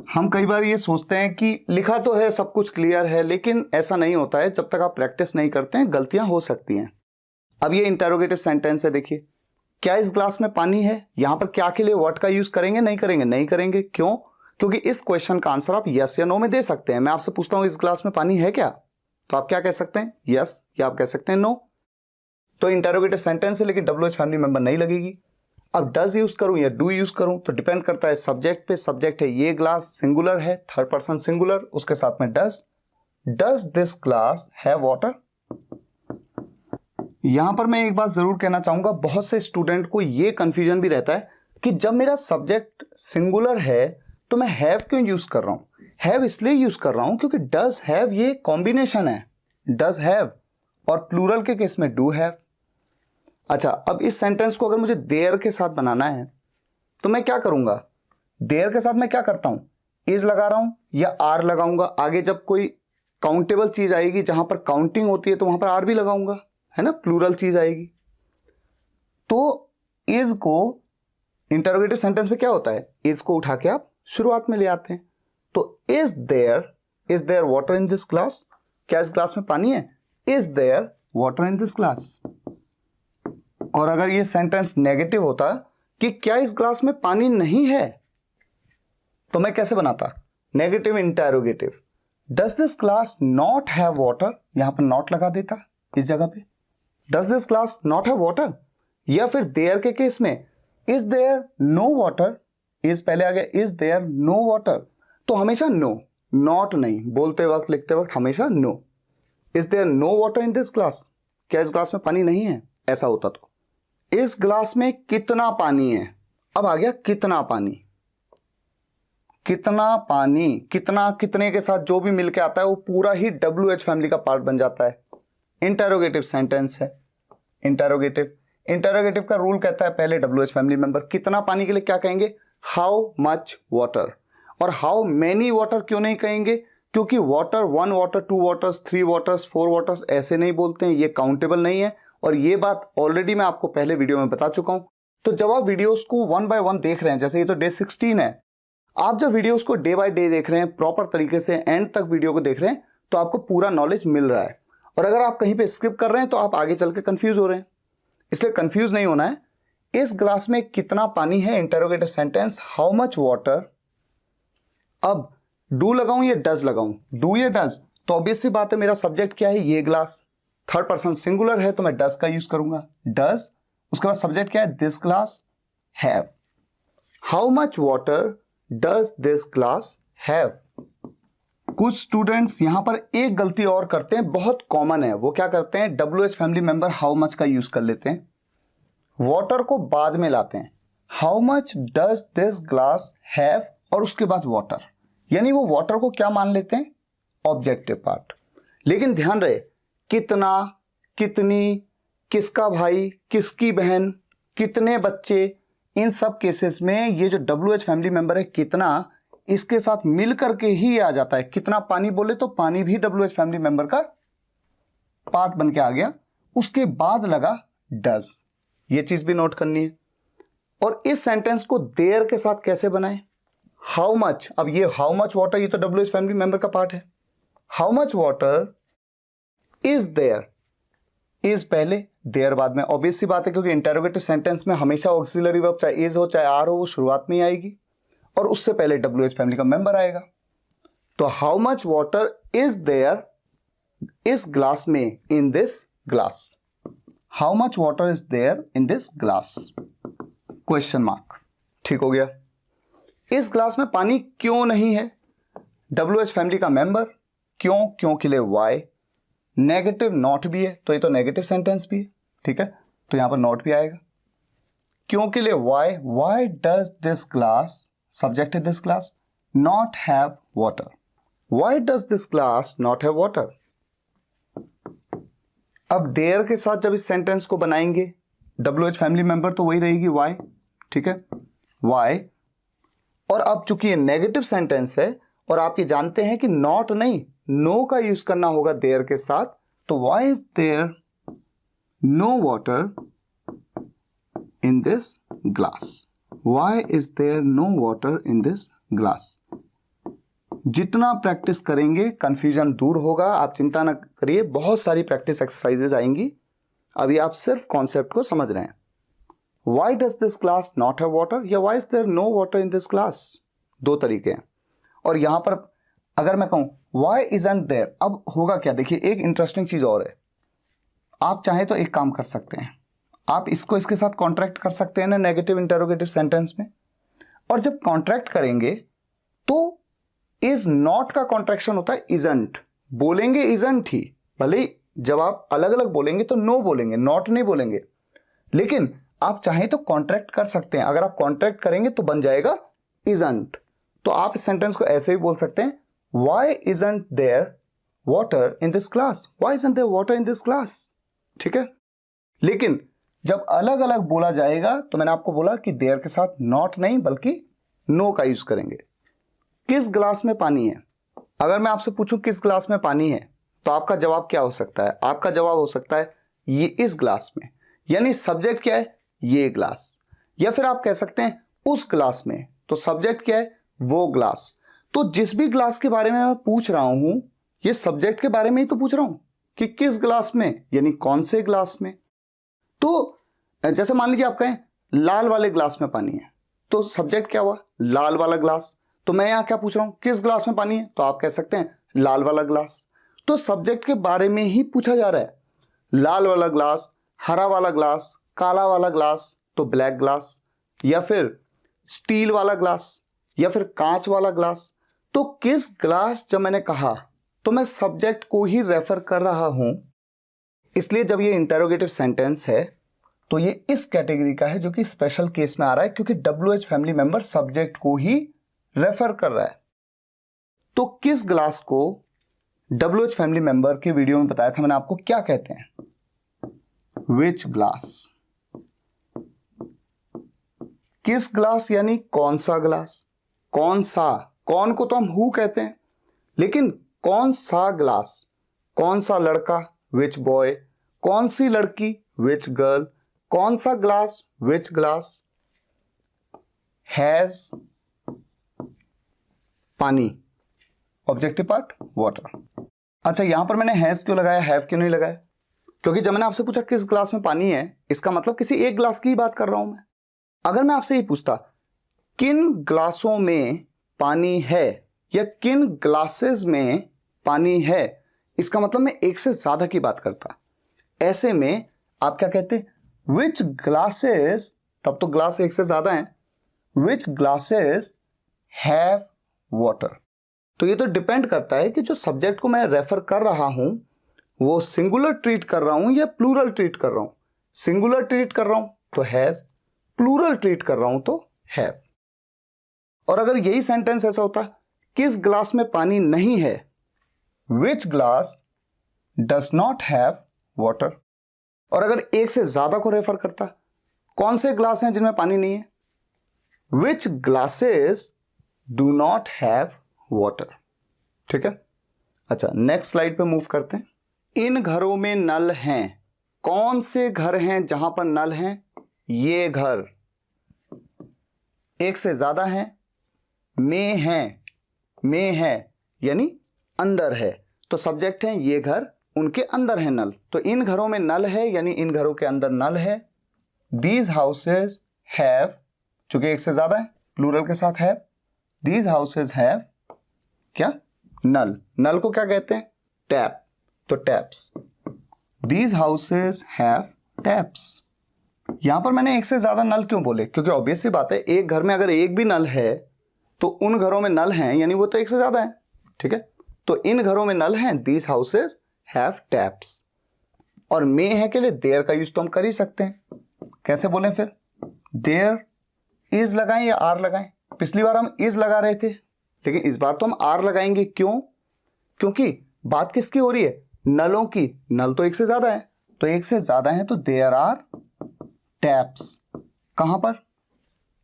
हम कई बार ये सोचते हैं कि लिखा तो है, सब कुछ क्लियर है, लेकिन ऐसा नहीं होता है। जब तक आप प्रैक्टिस नहीं करते हैं गलतियां हो सकती हैं। अब ये इंटरोगेटिव सेंटेंस है, देखिए क्या इस ग्लास में पानी है, यहां पर क्या के लिए व्हाट का यूज करेंगे, नहीं करेंगे, नहीं करेंगे। क्यों, क्योंकि इस क्वेश्चन का आंसर आप यस या नो में दे सकते हैं। मैं आपसे पूछता हूं इस ग्लास में पानी है क्या, तो आप क्या कह सकते हैं, यस, या आप कह सकते हैं नो। तो इंटरोगेटिव सेंटेंस है लेकिन WH फैमिली मेंबर नहीं लगेगी। अब डज यूज करूं या डू यूज करूं तो डिपेंड करता है सब्जेक्ट पे। सब्जेक्ट है ये ग्लास, सिंगुलर है, थर्ड पर्सन सिंगुलर, उसके साथ में does this glass have water. यहां पर मैं एक बात जरूर कहना चाहूंगा, बहुत से स्टूडेंट को यह कंफ्यूजन भी रहता है कि जब मेरा सब्जेक्ट सिंगुलर है तो मैं हैव क्यों यूज कर रहा हूं। हैव इसलिए यूज कर रहा हूं क्योंकि डज हैव ये कॉम्बिनेशन है, डज हैव और प्लूरल के केस में डू हैव। अच्छा, अब इस सेंटेंस को अगर मुझे देयर के साथ बनाना है तो मैं क्या करूंगा, देयर के साथ मैं क्या करता हूं, इज लगा रहा हूं या आर लगाऊंगा। आगे जब कोई काउंटेबल चीज आएगी जहां पर काउंटिंग होती है तो वहां पर आर भी लगाऊंगा, है ना, प्लूरल चीज आएगी। तो इज को इंटरोगेटिव सेंटेंस में क्या होता है, इज को उठा के आप शुरुआत में ले आते हैं। तो is there water in this glass, क्या इस ग्लास में पानी है, is there water in this glass. और अगर ये सेंटेंस नेगेटिव होता कि क्या इस ग्लास में पानी नहीं है, तो मैं कैसे बनाता, negative interrogative, does this glass not have water, यहां पर नॉट लगा देता इस जगह पे, does this glass not have water. या फिर देयर के केस में is there no water, is पहले आ गया, इज देयर नो वाटर, तो हमेशा नो, नॉट नहीं, बोलते वक्त लिखते वक्त हमेशा no. Is there no water in this glass, क्या इस ग्लास में पानी नहीं है, ऐसा होता तो इस ग्लास में कितना पानी है, अब आ गया कितना पानी, कितना पानी, कितना कितने के साथ जो भी मिलके आता है वो पूरा ही WH फैमिली का पार्ट बन जाता है। इंटरोगेटिव सेंटेंस है, इंटरोगेटिव का रूल कहता है पहले WH फैमिली मेंबर, कितना पानी के लिए क्या कहेंगे, हाउ मच वाटर, और हाउ मेनी वाटर क्यों नहीं कहेंगे, क्योंकि water 1 water 2 waters 3 waters 4 waters ऐसे नहीं बोलते हैं, ये काउंटेबल नहीं है, और ये बात ऑलरेडी मैं आपको पहले वीडियो में बता चुका हूं। तो जब आप वीडियोस को 1 बाय 1 देख रहे हैं, जैसे ये तो डे 16 है, आप जब वीडियोस को डे बाय डे देख रहे हैं, प्रॉपर तरीके से एंड तक वीडियो को देख रहे हैं, तो आपको पूरा नॉलेज मिल रहा है। और अगर आप कहीं पे स्किप कर रहे हैं तो आप आगे चल के कंफ्यूज हो रहे हैं, इसलिए कंफ्यूज नहीं होना है। इस ग्लास में कितना पानी है, interrogative sentence, how much water. अब डू लगाऊं या डज लगाऊं, डू या डज, तो ऑब्वियस सी बात है मेरा सब्जेक्ट क्या है, ये ग्लास, थर्ड पर्सन सिंगुलर है तो मैं डज का यूज करूंगा, डज। उसके बाद सब्जेक्ट क्या है, this glass have. How much water does this glass have. कुछ स्टूडेंट्स यहां पर एक गलती और करते हैं, बहुत कॉमन है, वो क्या करते हैं, WH family member how much का यूज कर लेते हैं, वाटर को बाद में लाते हैं, how much does this glass have, और उसके बाद वाटर, यानी वो वाटर को क्या मान लेते हैं, ऑब्जेक्टिव पार्ट। लेकिन ध्यान रहे, कितना, कितनी, किसका भाई, किसकी बहन, कितने बच्चे, इन सब केसेस में ये जो WH फैमिली मेंबर है कितना, इसके साथ मिल करके ही आ जाता है। कितना पानी बोले तो पानी भी WH फैमिली मेंबर का पार्ट बन के आ गया, उसके बाद लगा डज, ये चीज भी नोट करनी है। और इस सेंटेंस को देयर के साथ कैसे बनाएं, हाउ मच, अब ये हाउ मच वाटर ये तो WH फैमिली मेंबर का पार्ट है, how much water is there, is पहले देयर बाद में, ऑब्वियस सी बात है क्योंकि इंटरोगेटिव सेंटेंस में हमेशा ऑक्सिलरी वर्ब चाहे इज हो चाहे आर हो वो शुरुआत में ही आएगी, और उससे पहले WH फैमिली का मेंबर आएगा। तो how much water is there इस ग्लास में, in this glass, how much water is there in this glass, question mark, ठीक हो गया। इस ग्लास में पानी क्यों नहीं है, WH फैमिली का मेंबर, क्यों, क्यों के लिए वाई, नेगेटिव नॉट भी है तो ये तो नेगेटिव सेंटेंस भी है, ठीक है, तो यहां पर नॉट भी आएगा, क्यों के लिए why, why does this glass, subject है this glass, not have water, why does this glass not have water. अब देयर के साथ जब इस सेंटेंस को बनाएंगे, WH फैमिली मेंबर तो वही रहेगी वाई, ठीक है, वाई, और अब चूंकि ये नेगेटिव सेंटेंस है और आप ये जानते हैं कि नॉट नहीं नो का यूज करना होगा देयर के साथ, तो why is there no water in this glass, why is there no water in this glass. जितना प्रैक्टिस करेंगे कंफ्यूजन दूर होगा, आप चिंता ना करिए, बहुत सारी प्रैक्टिस एक्सरसाइजेज आएंगी, अभी आप सिर्फ कॉन्सेप्ट को समझ रहे हैं। Why does this glass not have water, या why is there no water in this glass, दो तरीके हैं। और यहां पर अगर मैं कहूं why isn't there, अब होगा क्या, देखिए एक इंटरेस्टिंग चीज और है, आप चाहे तो एक काम कर सकते हैं, आप इसको इसके साथ कॉन्ट्रैक्ट कर सकते हैं ना नेगेटिव इंटरोगेटिव सेंटेंस में, और जब कॉन्ट्रैक्ट करेंगे तो इज नॉट का कॉन्ट्रैक्शन होता है इजंट, बोलेंगे इजंट ही, भले ही जब आप अलग अलग बोलेंगे तो नो बोलेंगे, नॉट नहीं बोलेंगे, लेकिन आप चाहें तो कॉन्ट्रैक्ट कर सकते हैं, अगर आप कॉन्ट्रैक्ट करेंगे तो बन जाएगा इजंट। तो आप इस सेंटेंस को ऐसे भी बोल सकते हैं, why isn't there water in this glass, why isn't there water in this glass, ठीक है। लेकिन जब अलग अलग बोला जाएगा तो मैंने आपको बोला कि देयर के साथ नॉट नहीं बल्कि नो का यूज करेंगे। किस ग्लास में पानी है, अगर मैं आपसे पूछूं किस ग्लास में पानी है तो आपका जवाब क्या हो सकता है, आपका जवाब हो सकता है ये इस ग्लास में, यानी सब्जेक्ट क्या है, ये ग्लास, या फिर आप कह सकते हैं उस ग्लास में, तो सब्जेक्ट क्या है, वो ग्लास। तो जिस भी ग्लास के बारे में मैं पूछ रहा हूं ये सब्जेक्ट के बारे में ही तो पूछ रहा हूं कि किस ग्लास में, यानी कौन से ग्लास में। तो जैसे मान लीजिए आप कहें लाल वाले ग्लास में पानी है, तो सब्जेक्ट क्या हुआ, लाल वाला ग्लास, तो मैं यहां क्या पूछ रहा हूं, किस ग्लास में पानी है, तो आप कह सकते हैं लाल वाला ग्लास। तो सब्जेक्ट के बारे में ही पूछा जा रहा है, लाल वाला ग्लास, हरा वाला ग्लास, काला वाला ग्लास तो ब्लैक ग्लास, या फिर स्टील वाला ग्लास या फिर कांच वाला ग्लास। तो किस ग्लास जब मैंने कहा तो मैं सब्जेक्ट को ही रेफर कर रहा हूं, इसलिए जब ये इंटेरोगेटिव सेंटेंस है तो ये इस कैटेगरी का है जो कि स्पेशल केस में आ रहा है, क्योंकि WH फैमिली मेंबर सब्जेक्ट को ही रेफर कर रहा है। तो किस ग्लास को WH फैमिली मेंबर के वीडियो में बताया था मैंने आपको, क्या कहते हैं? विच ग्लास। किस ग्लास यानी कौन सा ग्लास, कौन सा, कौन को तो हम हु कहते हैं, लेकिन कौन सा ग्लास, कौन सा लड़का विच बॉय, कौन सी लड़की विच गर्ल, कौन सा ग्लास विच ग्लास हैज पानी, ऑब्जेक्टिव पार्ट वाटर। अच्छा, यहां पर मैंने हैज क्यों लगाया, हैव क्यों नहीं लगाया? क्योंकि जब मैंने आपसे पूछा किस ग्लास में पानी है, इसका मतलब किसी एक ग्लास की ही बात कर रहा हूं मैं। अगर मैं आपसे ये पूछता किन ग्लासों में पानी है या किन ग्लासेस में पानी है, इसका मतलब मैं एक से ज्यादा की बात करता। ऐसे में आप क्या कहते, विच ग्लासेस, तब तो ग्लास एक से ज्यादा है, विच ग्लासेस हैव वाटर। तो ये तो डिपेंड करता है कि जो सब्जेक्ट को मैं रेफर कर रहा हूं वो सिंगुलर ट्रीट कर रहा हूं या प्लूरल ट्रीट कर रहा हूं। सिंगुलर ट्रीट कर रहा हूं तो हैज, प्लूरल ट्रीट कर रहा हूं तो हैव। और अगर यही सेंटेंस ऐसा होता किस ग्लास में पानी नहीं है, which glass does not have water. और अगर एक से ज्यादा को रेफर करता, कौन से ग्लास हैं जिनमें पानी नहीं है, which glasses do not have water. ठीक है। अच्छा, नेक्स्ट स्लाइड पे मूव करते हैं। इन घरों में नल हैं। कौन से घर हैं जहां पर नल हैं? ये घर। एक से ज्यादा हैं, में हैं, में है यानी अंदर है, तो सब्जेक्ट है ये घर, उनके अंदर है नल। तो इन घरों में नल है यानी इन घरों के अंदर नल है। दीज हाउसेज हैव, चूंकि एक से ज्यादा है प्लूरल के साथ हैव, दीज हाउसेज हैव क्या? नल। नल को क्या कहते हैं? टैप। तो taps. These houses have taps. यहां पर मैंने एक से ज्यादा नल क्यों बोले? क्योंकि ऑब्वियस सी बात है, एक घर में अगर एक भी नल है तो उन घरों में नल हैं यानी वो तो एक से ज्यादा है। ठीक है। तो इन घरों में नल हैं, दीज हाउसेज हैव टैप्स। और मे है के लिए देयर का यूज तो हम कर ही सकते हैं। कैसे बोलें फिर? देयर इज लगाएं या आर लगाएं? पिछली बार हम इज लगा रहे थे, लेकिन इस बार तो हम आर लगाएंगे। क्यों? क्योंकि बात किसकी हो रही है? नलों की। नल तो एक से ज्यादा है, तो एक से ज्यादा है तो देयर आर टैप्स। कहां पर?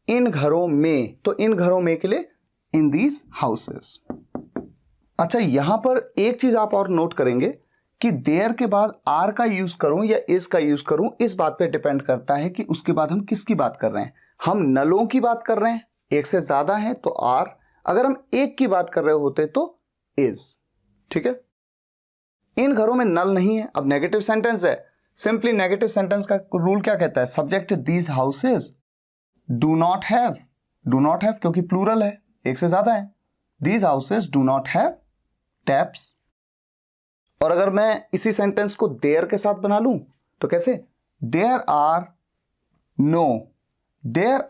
इन घरों में। तो इन घरों में के लिए इन दीज हाउसेस। अच्छा, यहां पर एक चीज आप और नोट करेंगे कि देयर के बाद आर का यूज करूं या इज का यूज करूं, इस बात पे डिपेंड करता है कि उसके बाद हम किसकी बात कर रहे हैं। हम नलों की बात कर रहे हैं, एक से ज्यादा है तो आर। अगर हम एक की बात कर रहे होते तो इज। ठीक है। इन घरों में नल नहीं है। अब नेगेटिव सेंटेंस है, सिंपली नेगेटिव सेंटेंस का रूल क्या कहता है? Subject these houses do not have. Do not have क्योंकि प्लूरल है, एक से ज्यादा है। These houses do not have taps. और अगर मैं इसी सेंटेंस को देयर के साथ बना लूं तो कैसे? There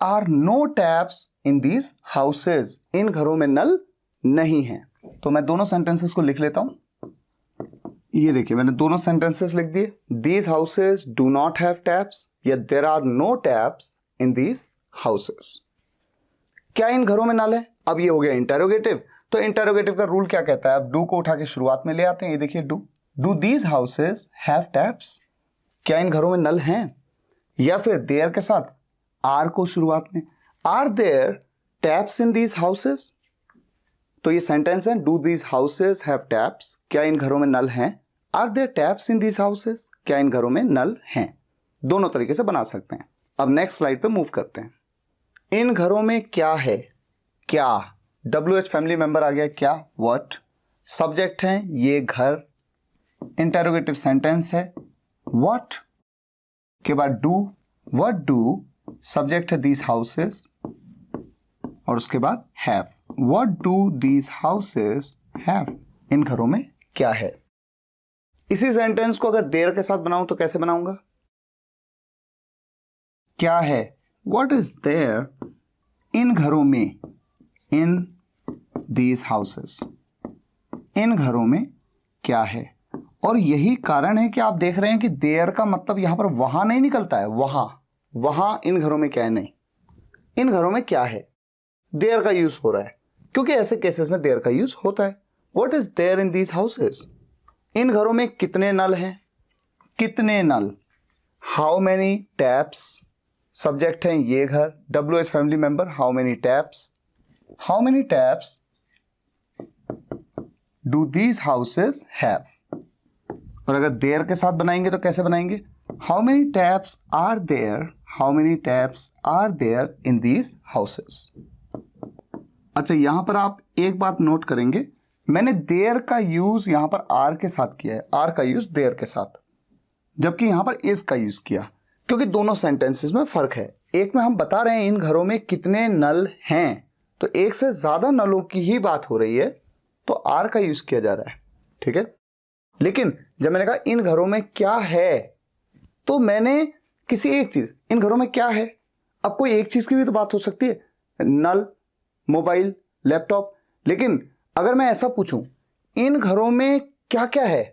are no taps in these houses. इन घरों में नल नहीं है। तो मैं दोनों सेंटेंसेस को लिख लेता हूं। ये देखिए, मैंने दोनों सेंटेंसेस लिख दिए। These houses do not have taps या there are no taps in these houses. क्या इन घरों में नल है? अब ये हो गया इंटेरोगेटिव। तो इंटेरोगेटिव का रूल क्या कहता है? अब डू को उठा के शुरुआत में ले आते हैं। ये देखिए, do these houses have taps. क्या इन घरों में नल हैं? या फिर देयर के साथ आर को शुरुआत में, are there taps in these houses. तो ये सेंटेंस है, do these houses have taps. क्या इन घरों में नल हैं? Are there taps in these houses. क्या इन घरों में नल हैं? दोनों तरीके से बना सकते हैं। अब नेक्स्ट स्लाइड पे मूव करते हैं। इन घरों में क्या है? क्या, WH फैमिली मेंबर आ गया। क्या? व्हाट। सब्जेक्ट है ये घर। इंटेरोगेटिव सेंटेंस है व्हाट के बाद डू, व्हाट डू। सब्जेक्ट है दीज हाउसेस और उसके बाद have. What do these houses have. इन घरों में क्या है? इसी सेंटेंस को अगर देयर के साथ बनाऊं तो कैसे बनाऊंगा? क्या है? व्हाट इज देयर इन घरों में, इन दीज हाउसेस, इन घरों में क्या है। और यही कारण है कि आप देख रहे हैं कि देयर का मतलब यहां पर वहां नहीं निकलता है, वहां इन घरों में क्या है, नहीं, इन घरों में क्या है, देयर का यूज हो रहा है, क्योंकि ऐसे केसेस में देयर का यूज होता है। What is there in these houses, इन घरों में कितने नल हैं, कितने नल, हाउ मेनी टैप्स, सब्जेक्ट है ये घर, WH family member, how many taps, how many taps do these houses have. और अगर देयर के साथ बनाएंगे तो कैसे बनाएंगे, how many taps are there, how many taps are there in these houses. अच्छा, यहां पर आप एक बात नोट करेंगे, मैंने देयर का यूज यहां पर आर के साथ किया है, आर का यूज देयर के साथ, जबकि यहां पर इज का यूज किया, क्योंकि दोनों सेंटेंसेस में फर्क है। एक में हम बता रहे हैं इन घरों में कितने नल हैं, तो एक से ज्यादा नलों की ही बात हो रही है, तो आर का यूज किया जा रहा है, ठीक है। लेकिन जब मैंने कहा इन घरों में क्या है, तो मैंने किसी एक चीज, इन घरों में क्या है, अब कोई एक चीज की भी तो बात हो सकती है, नल, मोबाइल, लैपटॉप। लेकिन अगर मैं ऐसा पूछूं इन घरों में क्या क्या है,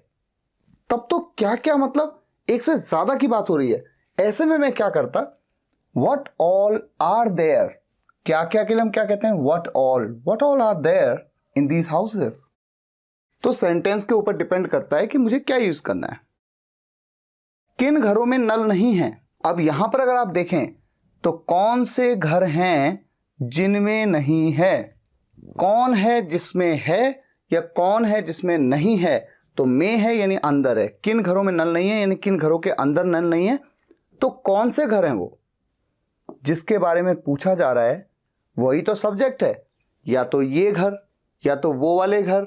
तब तो क्या क्या मतलब एक से ज्यादा की बात हो रही है। ऐसे में मैं क्या करता, व्हाट ऑल आर देयर, क्या क्या के लिए हम क्या कहते हैं, what all are there in these houses. तो सेंटेंस के ऊपर डिपेंड करता है कि मुझे क्या यूज करना है। किन घरों में नल नहीं है, अब यहां पर अगर आप देखें तो कौन से घर हैं जिनमें नहीं है, कौन है जिसमें है या कौन है जिसमें नहीं है, तो में है यानी अंदर है, किन घरों में नल नहीं है यानी किन घरों के अंदर नल नहीं है। तो कौन से घर हैं वो जिसके बारे में पूछा जा रहा है, वही तो सब्जेक्ट है, या तो ये घर, या तो वो वाले घर,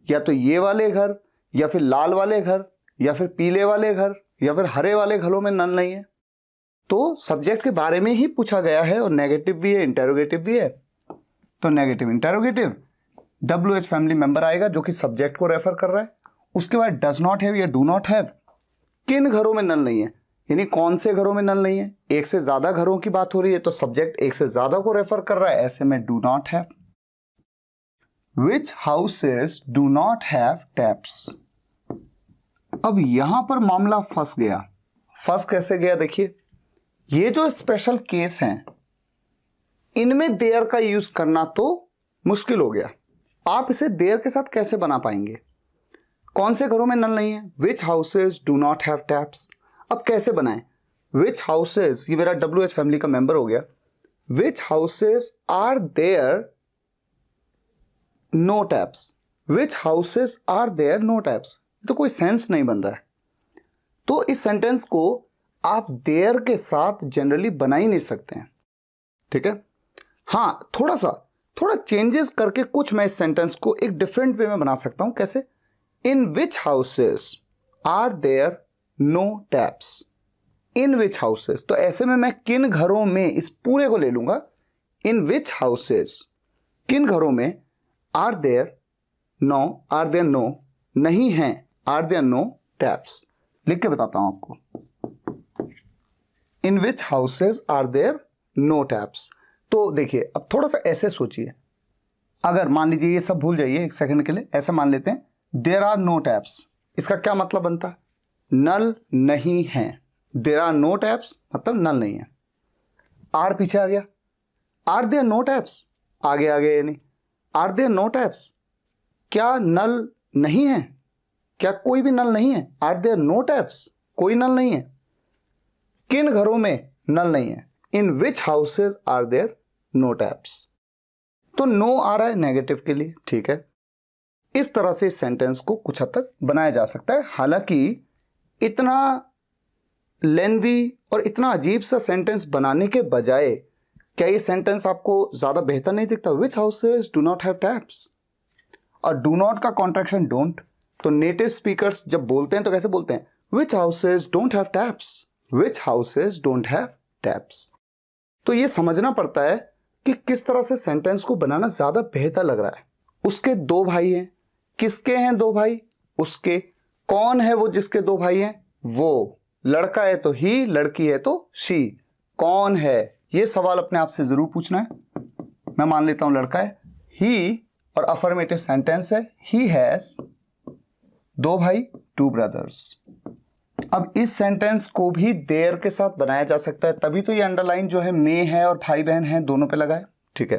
या तो ये वाले घर, या फिर लाल वाले घर, या फिर पीले वाले घर, या फिर हरे वाले घरों में नल नहीं है। तो सब्जेक्ट के बारे में ही पूछा गया है, और नेगेटिव भी है, इंटेरोगेटिव भी है। तो negative interrogative, WH family member आएगा जो कि सब्जेक्ट को रेफर कर रहा है। उसके बाद डज नॉट हैव या डू नॉट हैव, किन घरों में नल नहीं है यानी कौन से घरों में नल नहीं है, एक से ज्यादा घरों की बात हो रही है तो सब्जेक्ट एक से ज्यादा को रेफर कर रहा है, ऐसे में do not have. Which houses do not have taps? अब यहां पर मामला फंस गया। फंस कैसे गया, देखिए, ये जो स्पेशल केस हैं इनमें देयर का यूज करना तो मुश्किल हो गया। आप इसे देयर के साथ कैसे बना पाएंगे, कौन से घरों में नल नहीं है, which houses do not have taps. अब कैसे बनाएं, विच हाउसेज, ये मेरा WH फैमिली का मेंबर हो गया, which houses are there no taps, which houses are there no taps, तो कोई सेंस नहीं बन रहा है। तो इस सेंटेंस को आप देयर के साथ जनरली बना ही नहीं सकते हैं, ठीक है। हाँ, थोड़ा चेंजेस करके कुछ मैं इस सेंटेंस को एक डिफरेंट वे में बना सकता हूं। कैसे, in which houses are there no taps, in which houses, तो ऐसे में मैं किन घरों में, इस पूरे को ले लूंगा, इन विच हाउसेस, किन घरों में, आर देयर नो, नहीं है, आर देयर नो टैप्स। लिख के बताता हूं आपको, in which houses are there no taps. तो देखिए, अब थोड़ा सा ऐसे सोचिए, अगर मान लीजिए ये सब भूल जाइए एक सेकंड के लिए, ऐसा मान लेते हैं देयर आर नो टैप्स, इसका क्या मतलब बनता, नल नहीं है। देयर आर नो टैप्स मतलब नल नहीं है। आर पीछे आ गया, आर देयर नो टैप्स आगे आ गया, यानी आर देयर नो टैप्स, क्या नल नहीं है, क्या कोई भी नल नहीं है, आर देयर नो टैप्स, कोई नल नहीं है। किन घरों में नल नहीं है, in which houses are there no taps. तो नो आ रहा है नेगेटिव के लिए, ठीक है। इस तरह से इस सेंटेंस को कुछ हद तक बनाया जा सकता है। हालांकि इतना लेंदी और इतना अजीब सा सेंटेंस बनाने के बजाय क्या ये सेंटेंस आपको ज्यादा बेहतर नहीं दिखता, which houses do not have taps. और डू नॉट का कॉन्ट्रैक्शन डोंट, तो नेटिव स्पीकर्स जब बोलते हैं तो कैसे बोलते हैं, which houses don't have taps, which houses don't have taps. तो ये समझना पड़ता है कि किस तरह से सेंटेंस को बनाना ज्यादा बेहतर लग रहा है। उसके दो भाई हैं, किसके हैं दो भाई, उसके। कौन है वो जिसके दो भाई हैं, वो। लड़का है तो ही, लड़की है तो शी। कौन है, ये सवाल अपने आप से जरूर पूछना है। मैं मान लेता हूं लड़का है, ही और अफर्मेटिव सेंटेंस है, ही हैज 2 भाई 2 ब्रदर्स। अब इस सेंटेंस को भी देयर के साथ बनाया जा सकता है, तभी तो ये अंडरलाइन जो है मे है और भाई बहन है दोनों पे लगा है। ठीक है,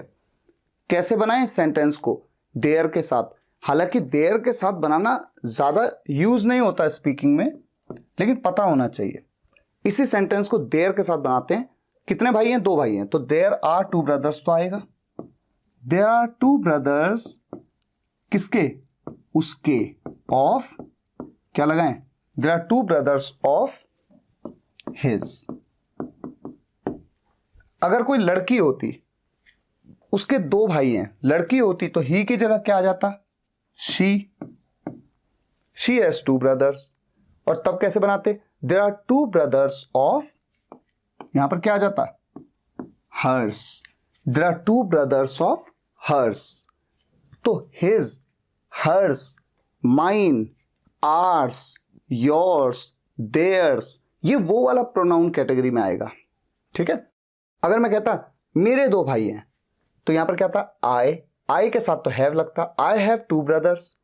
कैसे बनाएं इस सेंटेंस को देयर के साथ? हालांकि देयर के साथ बनाना ज्यादा यूज नहीं होता स्पीकिंग में, लेकिन पता होना चाहिए। इसी सेंटेंस को देयर के साथ बनाते हैं। कितने भाई हैं? 2 भाई हैं, तो देयर आर 2 ब्रदर्स तो आएगा। देयर आर 2 ब्रदर्स किसके? उसके, ऑफ क्या लगाएं? There are 2 brothers of his. अगर कोई लड़की होती, उसके 2 भाई हैं, लड़की होती तो ही की जगह क्या आ जाता? She has 2 brothers. और तब कैसे बनाते? देयर आर 2 ब्रदर्स ऑफ, यहां पर क्या आ जाता? Hers. There are 2 brothers of hers. तो his, hers, mine, ours, yours, theirs, ये वो वाला प्रोनाउन कैटेगरी में आएगा। ठीक है, अगर मैं कहता मेरे 2 भाई हैं, तो यहां पर क्या था? आई के साथ तो हैव लगता, आई हैव 2 ब्रदर्स।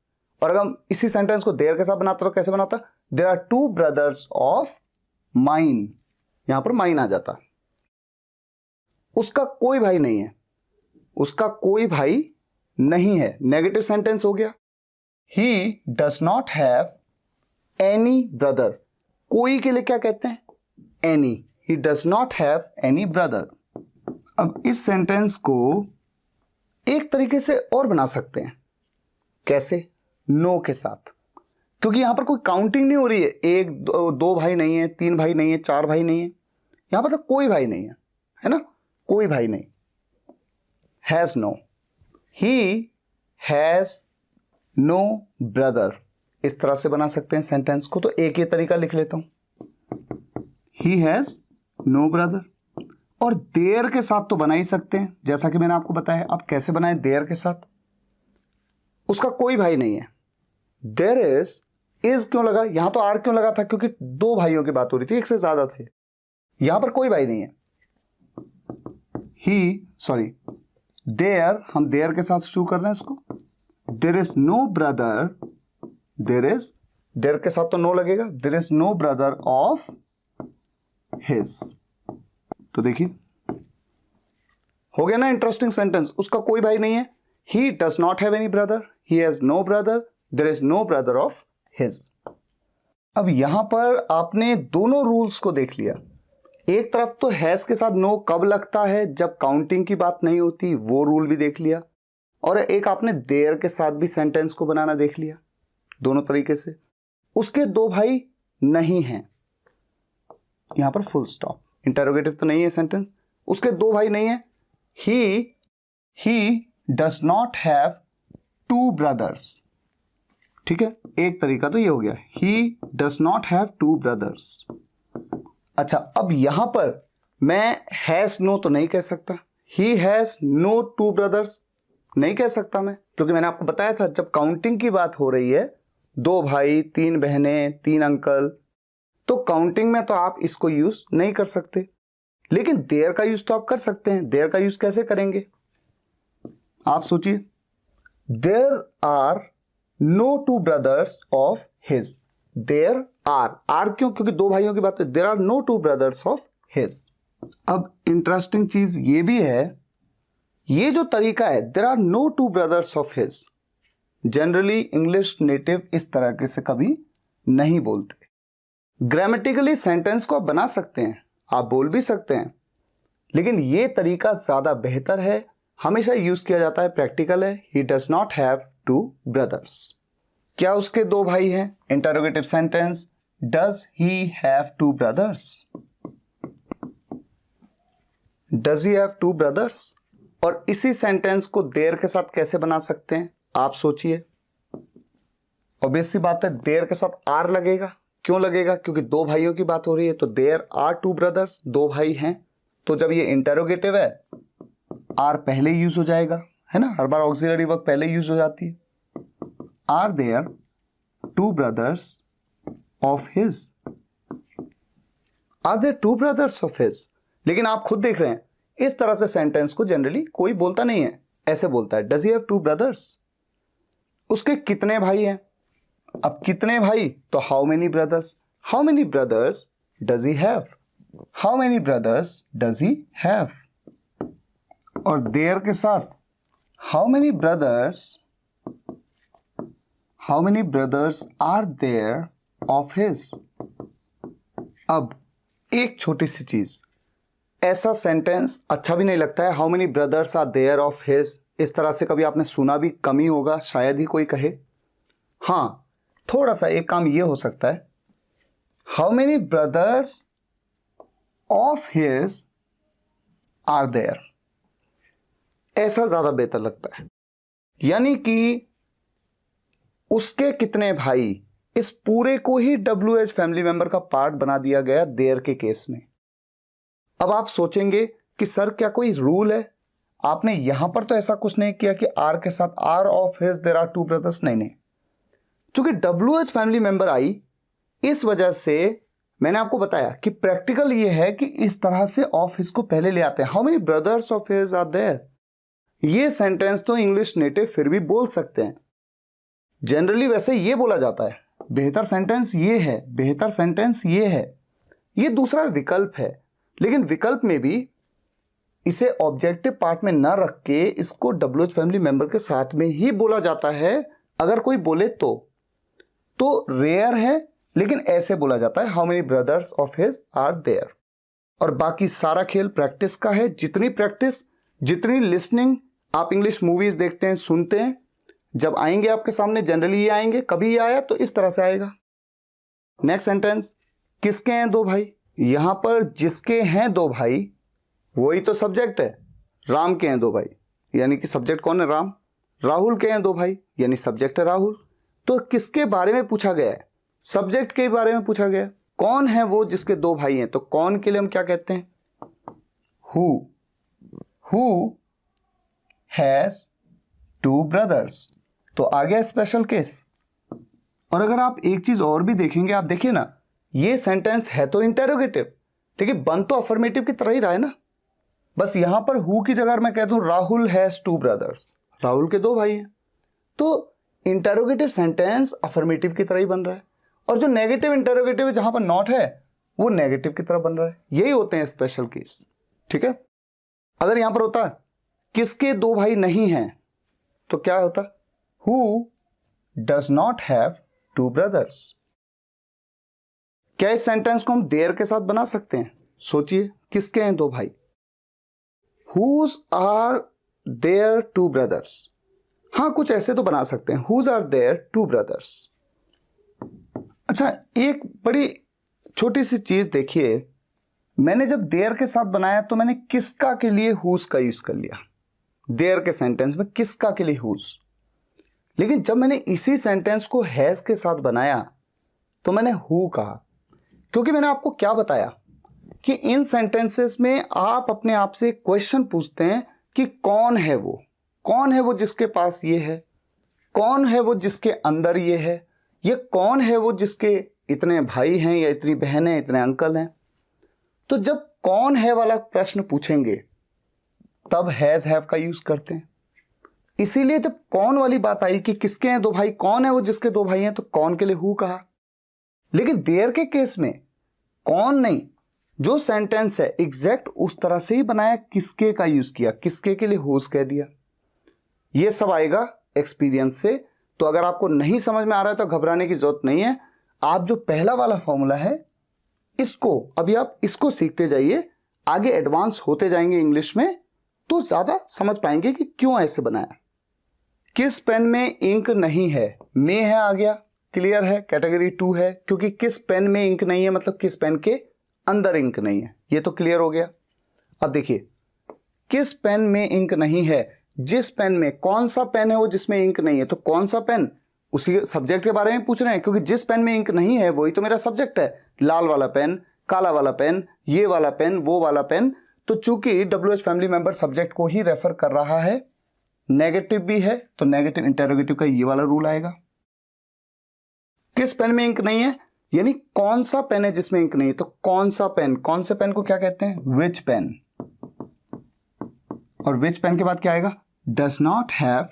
और अगर हम इसी सेंटेंस को देयर के साथ बनाता तो कैसे बनाता? There are 2 brothers of mine, यहां पर माइन आ जाता। उसका कोई भाई नहीं है, उसका कोई भाई नहीं है, नेगेटिव सेंटेंस हो गया। ही does not have any brother. कोई के लिए क्या कहते हैं? Any. He does not have any brother. अब इस सेंटेंस को एक तरीके से और बना सकते हैं। कैसे? नो के साथ, क्योंकि यहां पर कोई काउंटिंग नहीं हो रही है। 1 2 भाई नहीं है, 3 भाई नहीं है, 4 भाई नहीं है, यहां पर तो कोई भाई नहीं है ना? कोई भाई नहीं। Has no, he has no brother, इस तरह से बना सकते हैं सेंटेंस को। तो एक ही तरीका लिख लेता हूं, ही हैज नो ब्रदर। और देयर के साथ तो बना ही सकते हैं, जैसा कि मैंने आपको बताया। अब कैसे बनाएं देयर के साथ? उसका कोई भाई नहीं है, देयर इज क्यों लगा? यहां तो आर क्यों लगा था? क्योंकि 2 भाइयों की बात हो रही थी, एक से ज्यादा थे। यहां पर कोई भाई नहीं है। देयर, हम देयर के साथ शुरू कर रहे हैं इसको। There is no brother, there के साथ तो नो लगेगा। There is no brother of his. तो देखिए हो गया ना इंटरेस्टिंग सेंटेंस। उसका कोई भाई नहीं है, he does not have any brother, he has no brother, there is no brother of his. अब यहां पर आपने दोनों रूल्स को देख लिया। एक तरफ तो हैज के साथ नो कब लगता है? जब काउंटिंग की बात नहीं होती, वो रूल भी देख लिया। और एक आपने देयर के साथ भी सेंटेंस को बनाना देख लिया, दोनों तरीके से। उसके 2 भाई नहीं हैं, यहां पर फुल स्टॉप, इंटरोगेटिव तो नहीं है सेंटेंस। उसके 2 भाई नहीं है। He does not have 2 brothers. ठीक है, एक तरीका तो ये हो गया, ही डज नॉट हैव 2 ब्रदर्स। अच्छा, अब यहां पर मैं हैज नो तो नहीं कह सकता, ही हैज नो 2 ब्रदर्स नहीं कह सकता मैं, क्योंकि मैंने आपको बताया था जब काउंटिंग की बात हो रही है, 2 भाई, 3 बहनें, 3 अंकल, तो काउंटिंग में तो आप इसको यूज नहीं कर सकते। लेकिन देयर का यूज तो आप कर सकते हैं। देयर का यूज कैसे करेंगे? आप सोचिए, there are no 2 brothers of his. There are क्यों? क्योंकि 2 भाइयों की बात है। There are no 2 brothers of his. अब इंटरेस्टिंग चीज ये भी है, ये जो तरीका है there are no 2 brothers of his, generally English native इस तरह के से कभी नहीं बोलते। ग्रामेटिकली सेंटेंस को आप बना सकते हैं, आप बोल भी सकते हैं, लेकिन ये तरीका ज्यादा बेहतर है, हमेशा यूज किया जाता है, प्रैक्टिकल है। He does not have 2 brothers. क्या उसके 2 भाई हैं? Interrogative sentence, does he have 2 brothers? Does he have 2 brothers? और इसी सेंटेंस को देयर के साथ कैसे बना सकते हैं? आप सोचिए। ऑब्वियस सी बात है, देयर के साथ आर लगेगा। क्यों लगेगा? क्योंकि 2 भाइयों की बात हो रही है, तो देयर आर 2 ब्रदर्स, 2 भाई हैं। तो जब ये इंटरोगेटिव है, आर पहले यूज हो जाएगा, है ना? हर बार ऑक्सिलरी वर्ब पहले यूज हो जाती है। Are there 2 brothers of his? Are there 2 brothers of his? लेकिन आप खुद देख रहे हैं, इस तरह से सेंटेंस को जनरली कोई बोलता नहीं है, ऐसे बोलता है does he have two brothers. उसके कितने भाई हैं? अब कितने भाई तो how many brothers, how many brothers does he have, how many brothers does he have. और देयर के साथ how many brothers are there of his. अब एक छोटी सी चीज, ऐसा सेंटेंस अच्छा भी नहीं लगता है, how many brothers are there of his, इस तरह से कभी आपने सुना भी कम ही होगा, शायद ही कोई कहे। हाँ, थोड़ा सा एक काम ये हो सकता है, how many brothers of his are there, ऐसा ज्यादा बेहतर लगता है। यानी कि उसके कितने भाई, इस पूरे को ही WH फैमिली मेंबर का पार्ट बना दिया गया देयर के केस में। अब आप सोचेंगे कि सर क्या कोई रूल है? आपने यहां पर तो ऐसा कुछ नहीं किया कि आर के साथ are of his there are two brothers, नहीं। चूंकि WH फैमिली मेंबर आई, इस वजह से मैंने आपको बताया कि प्रैक्टिकल ये है कि इस तरह से ऑफ हिज को पहले ले आते हैं, how many brothers of his are there. ये सेंटेंस तो इंग्लिश नेटिव फिर भी बोल सकते हैं, जनरली वैसे ये बोला जाता है, बेहतर सेंटेंस ये है, बेहतर सेंटेंस ये है, ये दूसरा विकल्प है। लेकिन विकल्प में भी इसे ऑब्जेक्टिव पार्ट में ना रख के इसको WH फैमिली मेंबर के साथ में ही बोला जाता है। अगर कोई बोले तो रेयर है, लेकिन ऐसे बोला जाता है, how many brothers of his are there. और बाकी सारा खेल प्रैक्टिस का है। जितनी प्रैक्टिस, जितनी लिसनिंग, आप इंग्लिश मूवीज देखते हैं, सुनते हैं, जब आएंगे आपके सामने जनरली ये आएंगे, कभी ये आया तो इस तरह से आएगा। नेक्स्ट सेंटेंस, किसके हैं दो भाई। यहां पर जिसके हैं दो भाई वही तो सब्जेक्ट है। राम के हैं दो भाई, यानी कि सब्जेक्ट कौन है? राम। राहुल के हैं दो भाई, यानी सब्जेक्ट है राहुल। तो किसके बारे में पूछा गया है? सब्जेक्ट के बारे में पूछा गया। कौन है वो जिसके दो भाई हैं? तो कौन के लिए हम क्या कहते हैं? Who has two brothers. तो आ गया स्पेशल केस। और अगर आप एक चीज और भी देखेंगे, आप देखिए ना, ये सेंटेंस है तो इंटेरोगेटिव, लेकिन बन तो अफर्मेटिव की तरह ही रहा है ना। बस यहां पर हु की जगह मैं कहता हूं Rahul has two brothers, Rahul के दो भाई हैं, तो इंटेरोगेटिव सेंटेंस अफर्मेटिव की तरह ही बन रहा है। और जो नेगेटिव इंटेरोगेटिव जहां पर नॉट है वो नेगेटिव की तरह बन रहा है। यही होते हैं स्पेशल केस। ठीक है। अगर यहां पर होता किसके दो भाई नहीं हैं तो क्या होता? Who does not have two brothers. क्या इस सेंटेंस को हम देयर के साथ बना सकते हैं? सोचिए, किसके हैं दो भाई? Whose are there two brothers. हाँ, कुछ ऐसे तो बना सकते हैं, whose are there two brothers. अच्छा, एक बड़ी छोटी सी चीज देखिए, मैंने जब देयर के साथ बनाया तो मैंने किसका के लिए हुज का यूज कर लिया। देयर के सेंटेंस में किसका के लिए हुज। लेकिन जब मैंने इसी सेंटेंस को हैज के साथ बनाया तो मैंने हु कहा, क्योंकि मैंने आपको क्या बताया कि इन सेंटेंसेस में आप अपने आप से क्वेश्चन पूछते हैं कि कौन है वो जिसके पास ये है, कौन है वो जिसके अंदर ये है, ये कौन है वो जिसके इतने भाई हैं या इतनी बहन हैं, इतने अंकल हैं। तो जब कौन है वाला प्रश्न पूछेंगे तब हैज हैव का यूज करते हैं। इसीलिए जब कौन वाली बात आई कि किसके हैं दो भाई, कौन है वो जिसके दो भाई हैं, तो कौन के लिए हु कहा। लेकिन देयर के केस में कौन नहीं, जो सेंटेंस है एग्जैक्ट उस तरह से ही बनाया, किसके का यूज किया, किसके के लिए हुज कह दिया। ये सब आएगा एक्सपीरियंस से। तो अगर आपको नहीं समझ में आ रहा है तो घबराने की जरूरत नहीं है। आप जो पहला वाला फॉर्मूला है इसको अभी आप इसको सीखते जाइए, आगे एडवांस होते जाएंगे इंग्लिश में तो ज्यादा समझ पाएंगे कि क्यों ऐसे बनाया। किस पेन में इंक नहीं है, में है आ गया, क्लियर है, कैटेगरी 2 है, क्योंकि किस पेन में इंक नहीं है मतलब किस पेन के अंदर इंक नहीं है, ये तो क्लियर हो गया। अब देखिए, किस पेन में इंक नहीं है, जिस पेन में, कौन सा पेन है वो जिसमें इंक नहीं है, तो कौन सा पेन, उसी सब्जेक्ट के बारे में पूछ रहे हैं, क्योंकि जिस पेन में इंक नहीं है वही तो मेरा सब्जेक्ट है। लाल वाला पेन, काला वाला पेन, ये वाला पेन, वो वाला पेन। तो चूंकि WH फैमिली मेंबर सब्जेक्ट को ही रेफर कर रहा है, नेगेटिव भी है तो नेगेटिव इंटेरोगेटिव का ये वाला रूल आएगा। किस पेन में इंक नहीं है यानी कौन सा पेन है जिसमें इंक नहीं है, तो कौन सा पेन, कौन से पेन को क्या कहते हैं? विच पेन। और विच पेन के बाद क्या आएगा? डज नॉट हैव,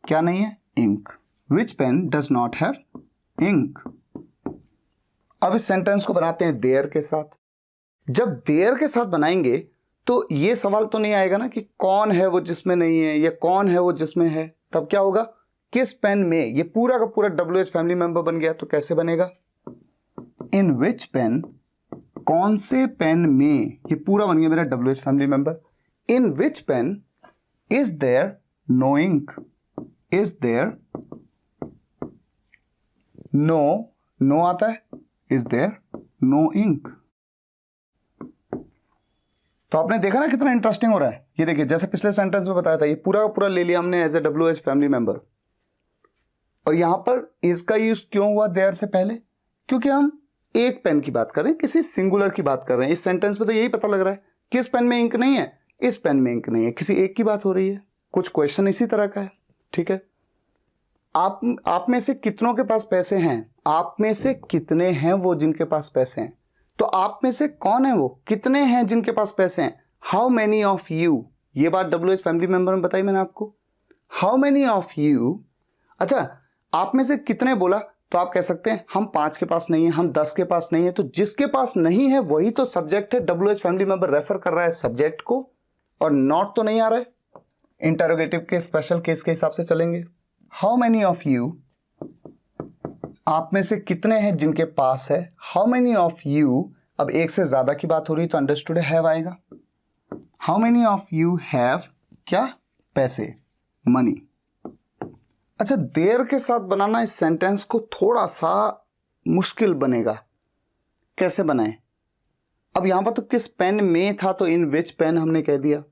क्या नहीं है? Ink. Which pen does not have ink. अब इस सेंटेंस को बनाते हैं देयर के साथ। जब देयर के साथ बनाएंगे तो ये सवाल तो नहीं आएगा ना कि कौन है वो जिसमें नहीं है या कौन है वो जिसमें है। तब क्या होगा? किस पेन में, ये पूरा का पूरा WH फैमिली मेंबर बन गया। तो कैसे बनेगा? इन विच पेन, कौन से पेन में, ये पूरा बन गया मेरा WH family member. In which pen is there no ink, is there no आता है, इज देयर नो इंक। तो आपने देखा ना कितना इंटरेस्टिंग हो रहा है। ये देखिए, जैसे पिछले सेंटेंस में बताया था, ये पूरा का पूरा ले लिया हमने as a WH family member. और यहां पर इसका यूज क्यों हुआ देयर से पहले? क्योंकि हम एक पेन की बात कर रहे हैं, किसी सिंगुलर की बात कर रहे हैं। इस सेंटेंस में तो यही पता लग रहा है कि इस पेन में इंक नहीं है, इस पेन में इंक नहीं है, किसी एक की बात हो रही है। कुछ क्वेश्चन इसी तरह का है। ठीक है, आप में से कितनों के पास पैसे हैं? आप में से कितने हैं वो जिनके पास पैसे हैं? तो आप में से कौन है वो, कितने हैं जिनके पास पैसे हैं? हाउ मेनी ऑफ यू, ये बात WH फैमिली मेंबर में बताई मैंने आपको। हाउ मेनी ऑफ यू, अच्छा आप में से कितने बोला तो आप कह सकते हैं हम 5 के पास नहीं है, हम 10 के पास नहीं है। तो जिसके पास नहीं है वही तो सब्जेक्ट है। WH फैमिली मेंबर रेफर कर रहा है सब्जेक्ट को, और नॉट तो नहीं आ रहा है। इंटरोगेटिव के स्पेशल केस के हिसाब से चलेंगे। हाउ मेनी ऑफ यू, आप में से कितने हैं जिनके पास है। हाउ मेनी ऑफ यू, अब एक से ज्यादा की बात हो रही तो अंडरस्टूड हैव आएगा। How many of you have, क्या? पैसे, मनी। अच्छा, देयर के साथ बनाना इस सेंटेंस को थोड़ा सा मुश्किल बनेगा। कैसे बनाएं? अब यहां पर तो किस पेन में था, तो इन विच पेन हमने कह दिया।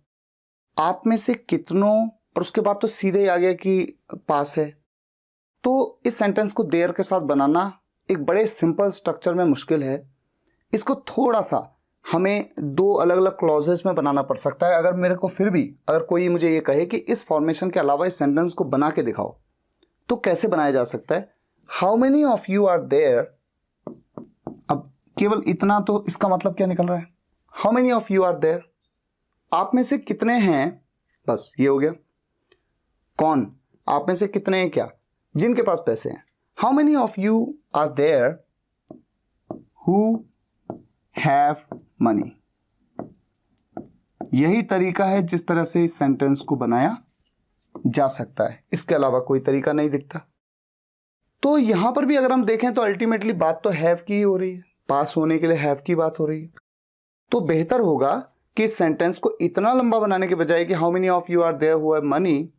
आप में से कितनों, और उसके बाद तो सीधे ही आ गया कि पास है। तो इस सेंटेंस को देयर के साथ बनाना एक बड़े सिंपल स्ट्रक्चर में मुश्किल है। इसको थोड़ा सा हमें 2 अलग अलग क्लॉजेस में बनाना पड़ सकता है। अगर मेरे को फिर भी, अगर कोई मुझे ये कहे कि इस फॉर्मेशन के अलावा इस सेंटेंस को बना के दिखाओ, तो कैसे बनाया जा सकता है? How many of you are there, अब केवल इतना तो इसका मतलब क्या निकल रहा है? How many of you are there, आप में से कितने हैं, बस ये हो गया। कौन, आप में से कितने हैं, क्या? जिनके पास पैसे हैं। How many of you are there who have money. यही तरीका है जिस तरह से इस सेंटेंस को बनाया जा सकता है। इसके अलावा कोई तरीका नहीं दिखता। तो यहां पर भी अगर हम देखें तो अल्टीमेटली बात तो हैव की ही हो रही है। पास होने के लिए हैव की बात हो रही है। तो बेहतर होगा कि इस सेंटेंस को इतना लंबा बनाने के बजाय कि how many of you are there who have money,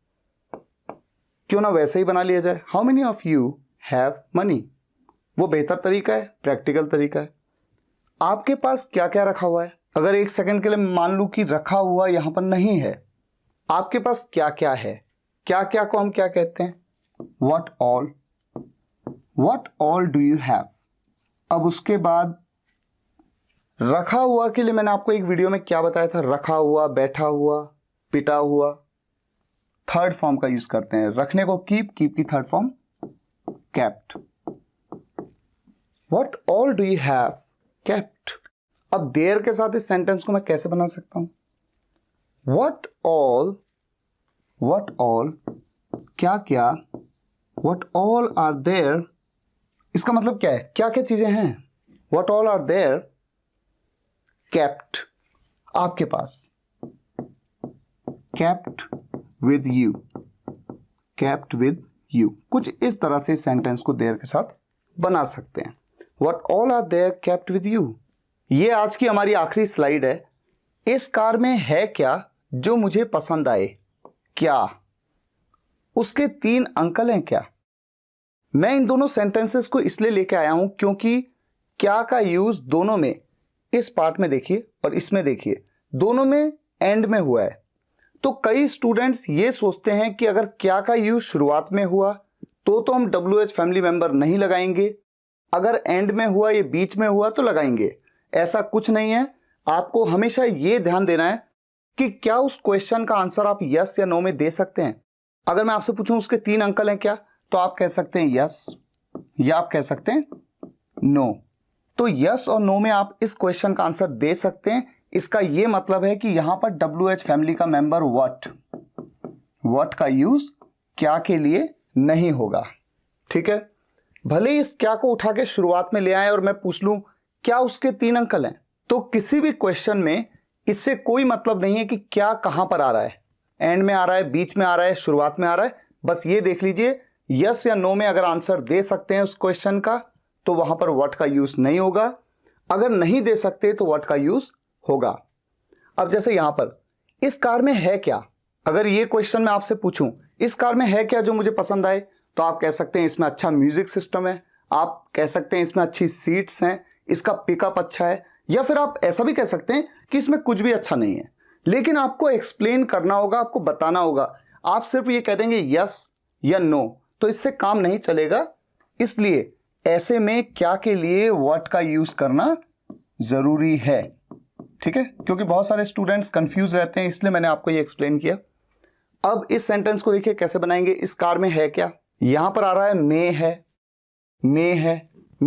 क्यों ना वैसे ही बना लिया जाए, how many of you have money. वो बेहतर तरीका है, प्रैक्टिकल तरीका है। आपके पास क्या क्या रखा हुआ है? अगर एक सेकंड के लिए मान लूं कि रखा हुआ यहां पर नहीं है, आपके पास क्या क्या है? क्या क्या को हम क्या कहते हैं? What all do you have? अब उसके बाद रखा हुआ के लिए मैंने आपको एक वीडियो में क्या बताया था? रखा हुआ, बैठा हुआ, पिटा हुआ। थर्ड फॉर्म का यूज करते हैं। रखने को कीप की third form kept। What all do you have kept? अब देयर के साथ इस सेंटेंस को मैं कैसे बना सकता हूं? What all, क्या क्या, what all are there, इसका मतलब क्या है? क्या क्या चीजें हैं? What all are there kept, आपके पास। kept with you, कुछ इस तरह से सेंटेंस को देयर के साथ बना सकते हैं। What all are there kept with you। ये आज की हमारी आखिरी स्लाइड है। इस कार में है क्या जो मुझे पसंद आए? क्या उसके 3 अंकल हैं क्या? मैं इन दोनों सेंटेंसेस को इसलिए लेके आया हूं क्योंकि क्या का यूज दोनों में, इस पार्ट में देखिए और इसमें देखिए, दोनों में एंड में हुआ है। तो कई स्टूडेंट्स ये सोचते हैं कि अगर क्या का यूज शुरुआत में हुआ तो हम WH फैमिली मेंबर नहीं लगाएंगे, अगर एंड में हुआ, ये बीच में हुआ तो लगाएंगे। ऐसा कुछ नहीं है। आपको हमेशा ये ध्यान देना है कि क्या उस क्वेश्चन का आंसर आप यस या नो में दे सकते हैं। अगर मैं आपसे पूछूं उसके 3 अंकल हैं क्या, तो आप कह सकते हैं यस या आप कह सकते हैं नो। तो यस और नो में आप इस क्वेश्चन का आंसर दे सकते हैं। इसका ये मतलब है कि यहां पर WH फैमिली का मेंबर व्हाट का यूज क्या के लिए नहीं होगा। ठीक है, भले ही इस क्या को उठा के शुरुआत में ले आए और मैं पूछ लूं क्या उसके 3 अंकल हैं, तो किसी भी क्वेश्चन में इससे कोई मतलब नहीं है कि क्या कहां पर आ रहा है, एंड में आ रहा है, बीच में आ रहा है, शुरुआत में आ रहा है। बस ये देख लीजिए यस या नो में अगर आंसर दे सकते हैं उस क्वेश्चन का तो वहां पर व्हाट का यूज नहीं होगा, अगर नहीं दे सकते तो व्हाट का यूज होगा। अब जैसे यहां पर इस कार में है क्या, अगर ये क्वेश्चन मैं आपसे पूछूं इस कार में है क्या जो मुझे पसंद आए, तो आप कह सकते हैं इसमें अच्छा म्यूजिक सिस्टम है, आप कह सकते हैं इसमें अच्छी सीट्स हैं, इसका पिकअप अच्छा है, या फिर आप ऐसा भी कह सकते हैं कि इसमें कुछ भी अच्छा नहीं है। लेकिन आपको एक्सप्लेन करना होगा, आपको बताना होगा। आप सिर्फ ये कह देंगे यस या नो तो इससे काम नहीं चलेगा। इसलिए ऐसे में क्या के लिए व्हाट का यूज करना जरूरी है। ठीक है, क्योंकि बहुत सारे स्टूडेंट्स कंफ्यूज रहते हैं, इसलिए मैंने आपको ये एक्सप्लेन किया। अब इस सेंटेंस को देखिए कैसे बनाएंगे। इस कार में है क्या, यहां पर आ रहा है मे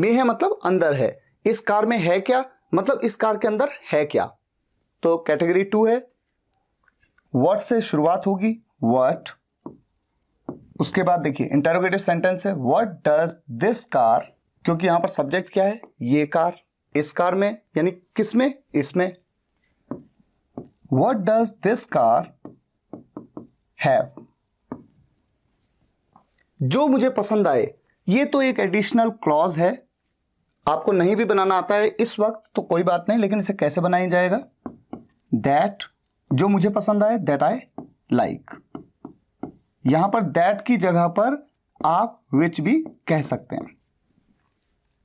है मतलब अंदर है। इस कार में है क्या मतलब इस कार के अंदर है क्या, तो कैटेगरी 2 है। व्हाट से शुरुआत होगी, व्हाट, उसके बाद देखिए इंटरोगेटिव सेंटेंस है व्हाट डज दिस कार, क्योंकि यहां पर सब्जेक्ट क्या है, ये कार, इस कार में यानी किसमें, इसमें। What does this car have, जो मुझे पसंद आए, ये तो एक एडिशनल क्लॉज है। आपको नहीं भी बनाना आता है इस वक्त तो कोई बात नहीं, लेकिन इसे कैसे बनाया जाएगा, दैट, जो मुझे पसंद आए, दैट आई लाइक। यहां पर दैट की जगह पर आप विच भी कह सकते हैं।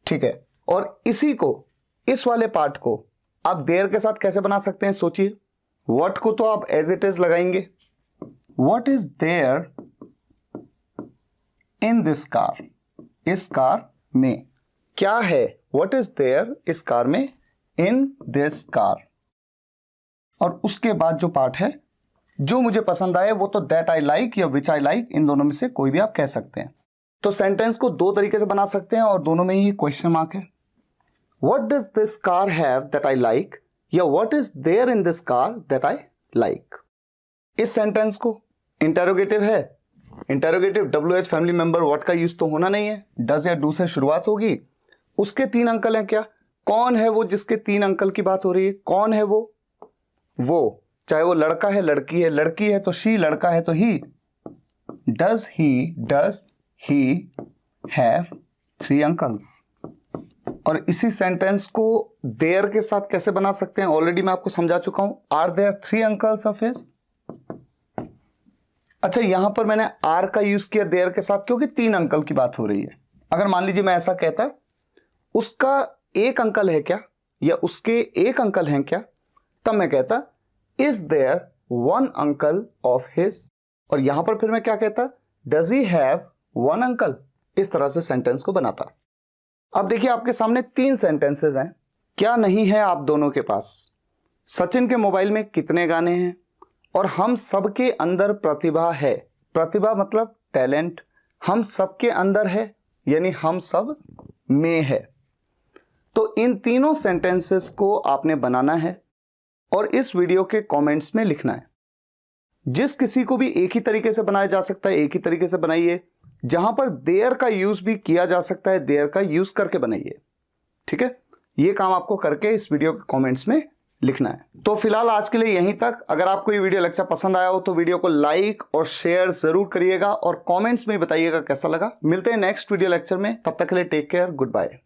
ठीक है, और इसी को, इस वाले पार्ट को आप देयर के साथ कैसे बना सकते हैं, सोचिए। व्हाट को तो आप एज इट इज लगाएंगे, what is there in this car, इस कार में क्या है, व्हाट इज देयर इस कार में, इन दिस कार। और उसके बाद जो पार्ट है, जो मुझे पसंद आए, वो तो दैट आई लाइक या विच आई लाइक, इन दोनों में से कोई भी आप कह सकते हैं। तो सेंटेंस को 2 तरीके से बना सकते हैं और दोनों में ही क्वेश्चन मार्क है। What does this car have that I like, या what is there in this car that I like. इस सेंटेंस को इंटरोगेटिव है, interrogative WH family member what का यूज तो होना नहीं है, डज या डू से शुरुआत होगी। उसके 3 अंकल हैं क्या, कौन है वो जिसके 3 अंकल की बात हो रही है, कौन है वो चाहे वो लड़का है लड़की है, लड़की है तो शी, लड़का है तो he. Does he have 3 uncles. और इसी सेंटेंस को देयर के साथ कैसे बना सकते हैं, ऑलरेडी मैं आपको समझा चुका हूं। Are there 3 uncles of his. अच्छा, यहां पर मैंने आर का यूज किया देयर के साथ क्योंकि 3 अंकल की बात हो रही है। अगर मान लीजिए मैं ऐसा कहता उसका 1 अंकल है क्या, या उसके 1 अंकल हैं क्या, तब मैं कहता is there 1 uncle of his. और यहां पर फिर मैं क्या कहता, डज ही हैव 1 अंकल। इस तरह से सेंटेंस को बनाता। अब देखिए आपके सामने 3 सेंटेंसेस हैं, क्या नहीं है आप दोनों के पास। सचिन के मोबाइल में कितने गाने हैं, और हम सबके अंदर प्रतिभा है। प्रतिभा मतलब टैलेंट, हम सबके अंदर है यानी हम सब में है। तो इन तीनों सेंटेंसेस को आपने बनाना है और इस वीडियो के कमेंट्स में लिखना है। जिस किसी को भी एक ही तरीके से बनाया जा सकता है, एक ही तरीके से बनाइए। जहां पर देयर का यूज भी किया जा सकता है, देयर का यूज करके बनाइए। ठीक है, ये काम आपको करके इस वीडियो के कमेंट्स में लिखना है। तो फिलहाल आज के लिए यहीं तक। अगर आपको ये वीडियो लेक्चर पसंद आया हो तो वीडियो को लाइक और शेयर जरूर करिएगा और कमेंट्स में बताइएगा कैसा लगा। मिलते हैं नेक्स्ट वीडियो लेक्चर में, तब तक के लिए टेक केयर, गुड बाय।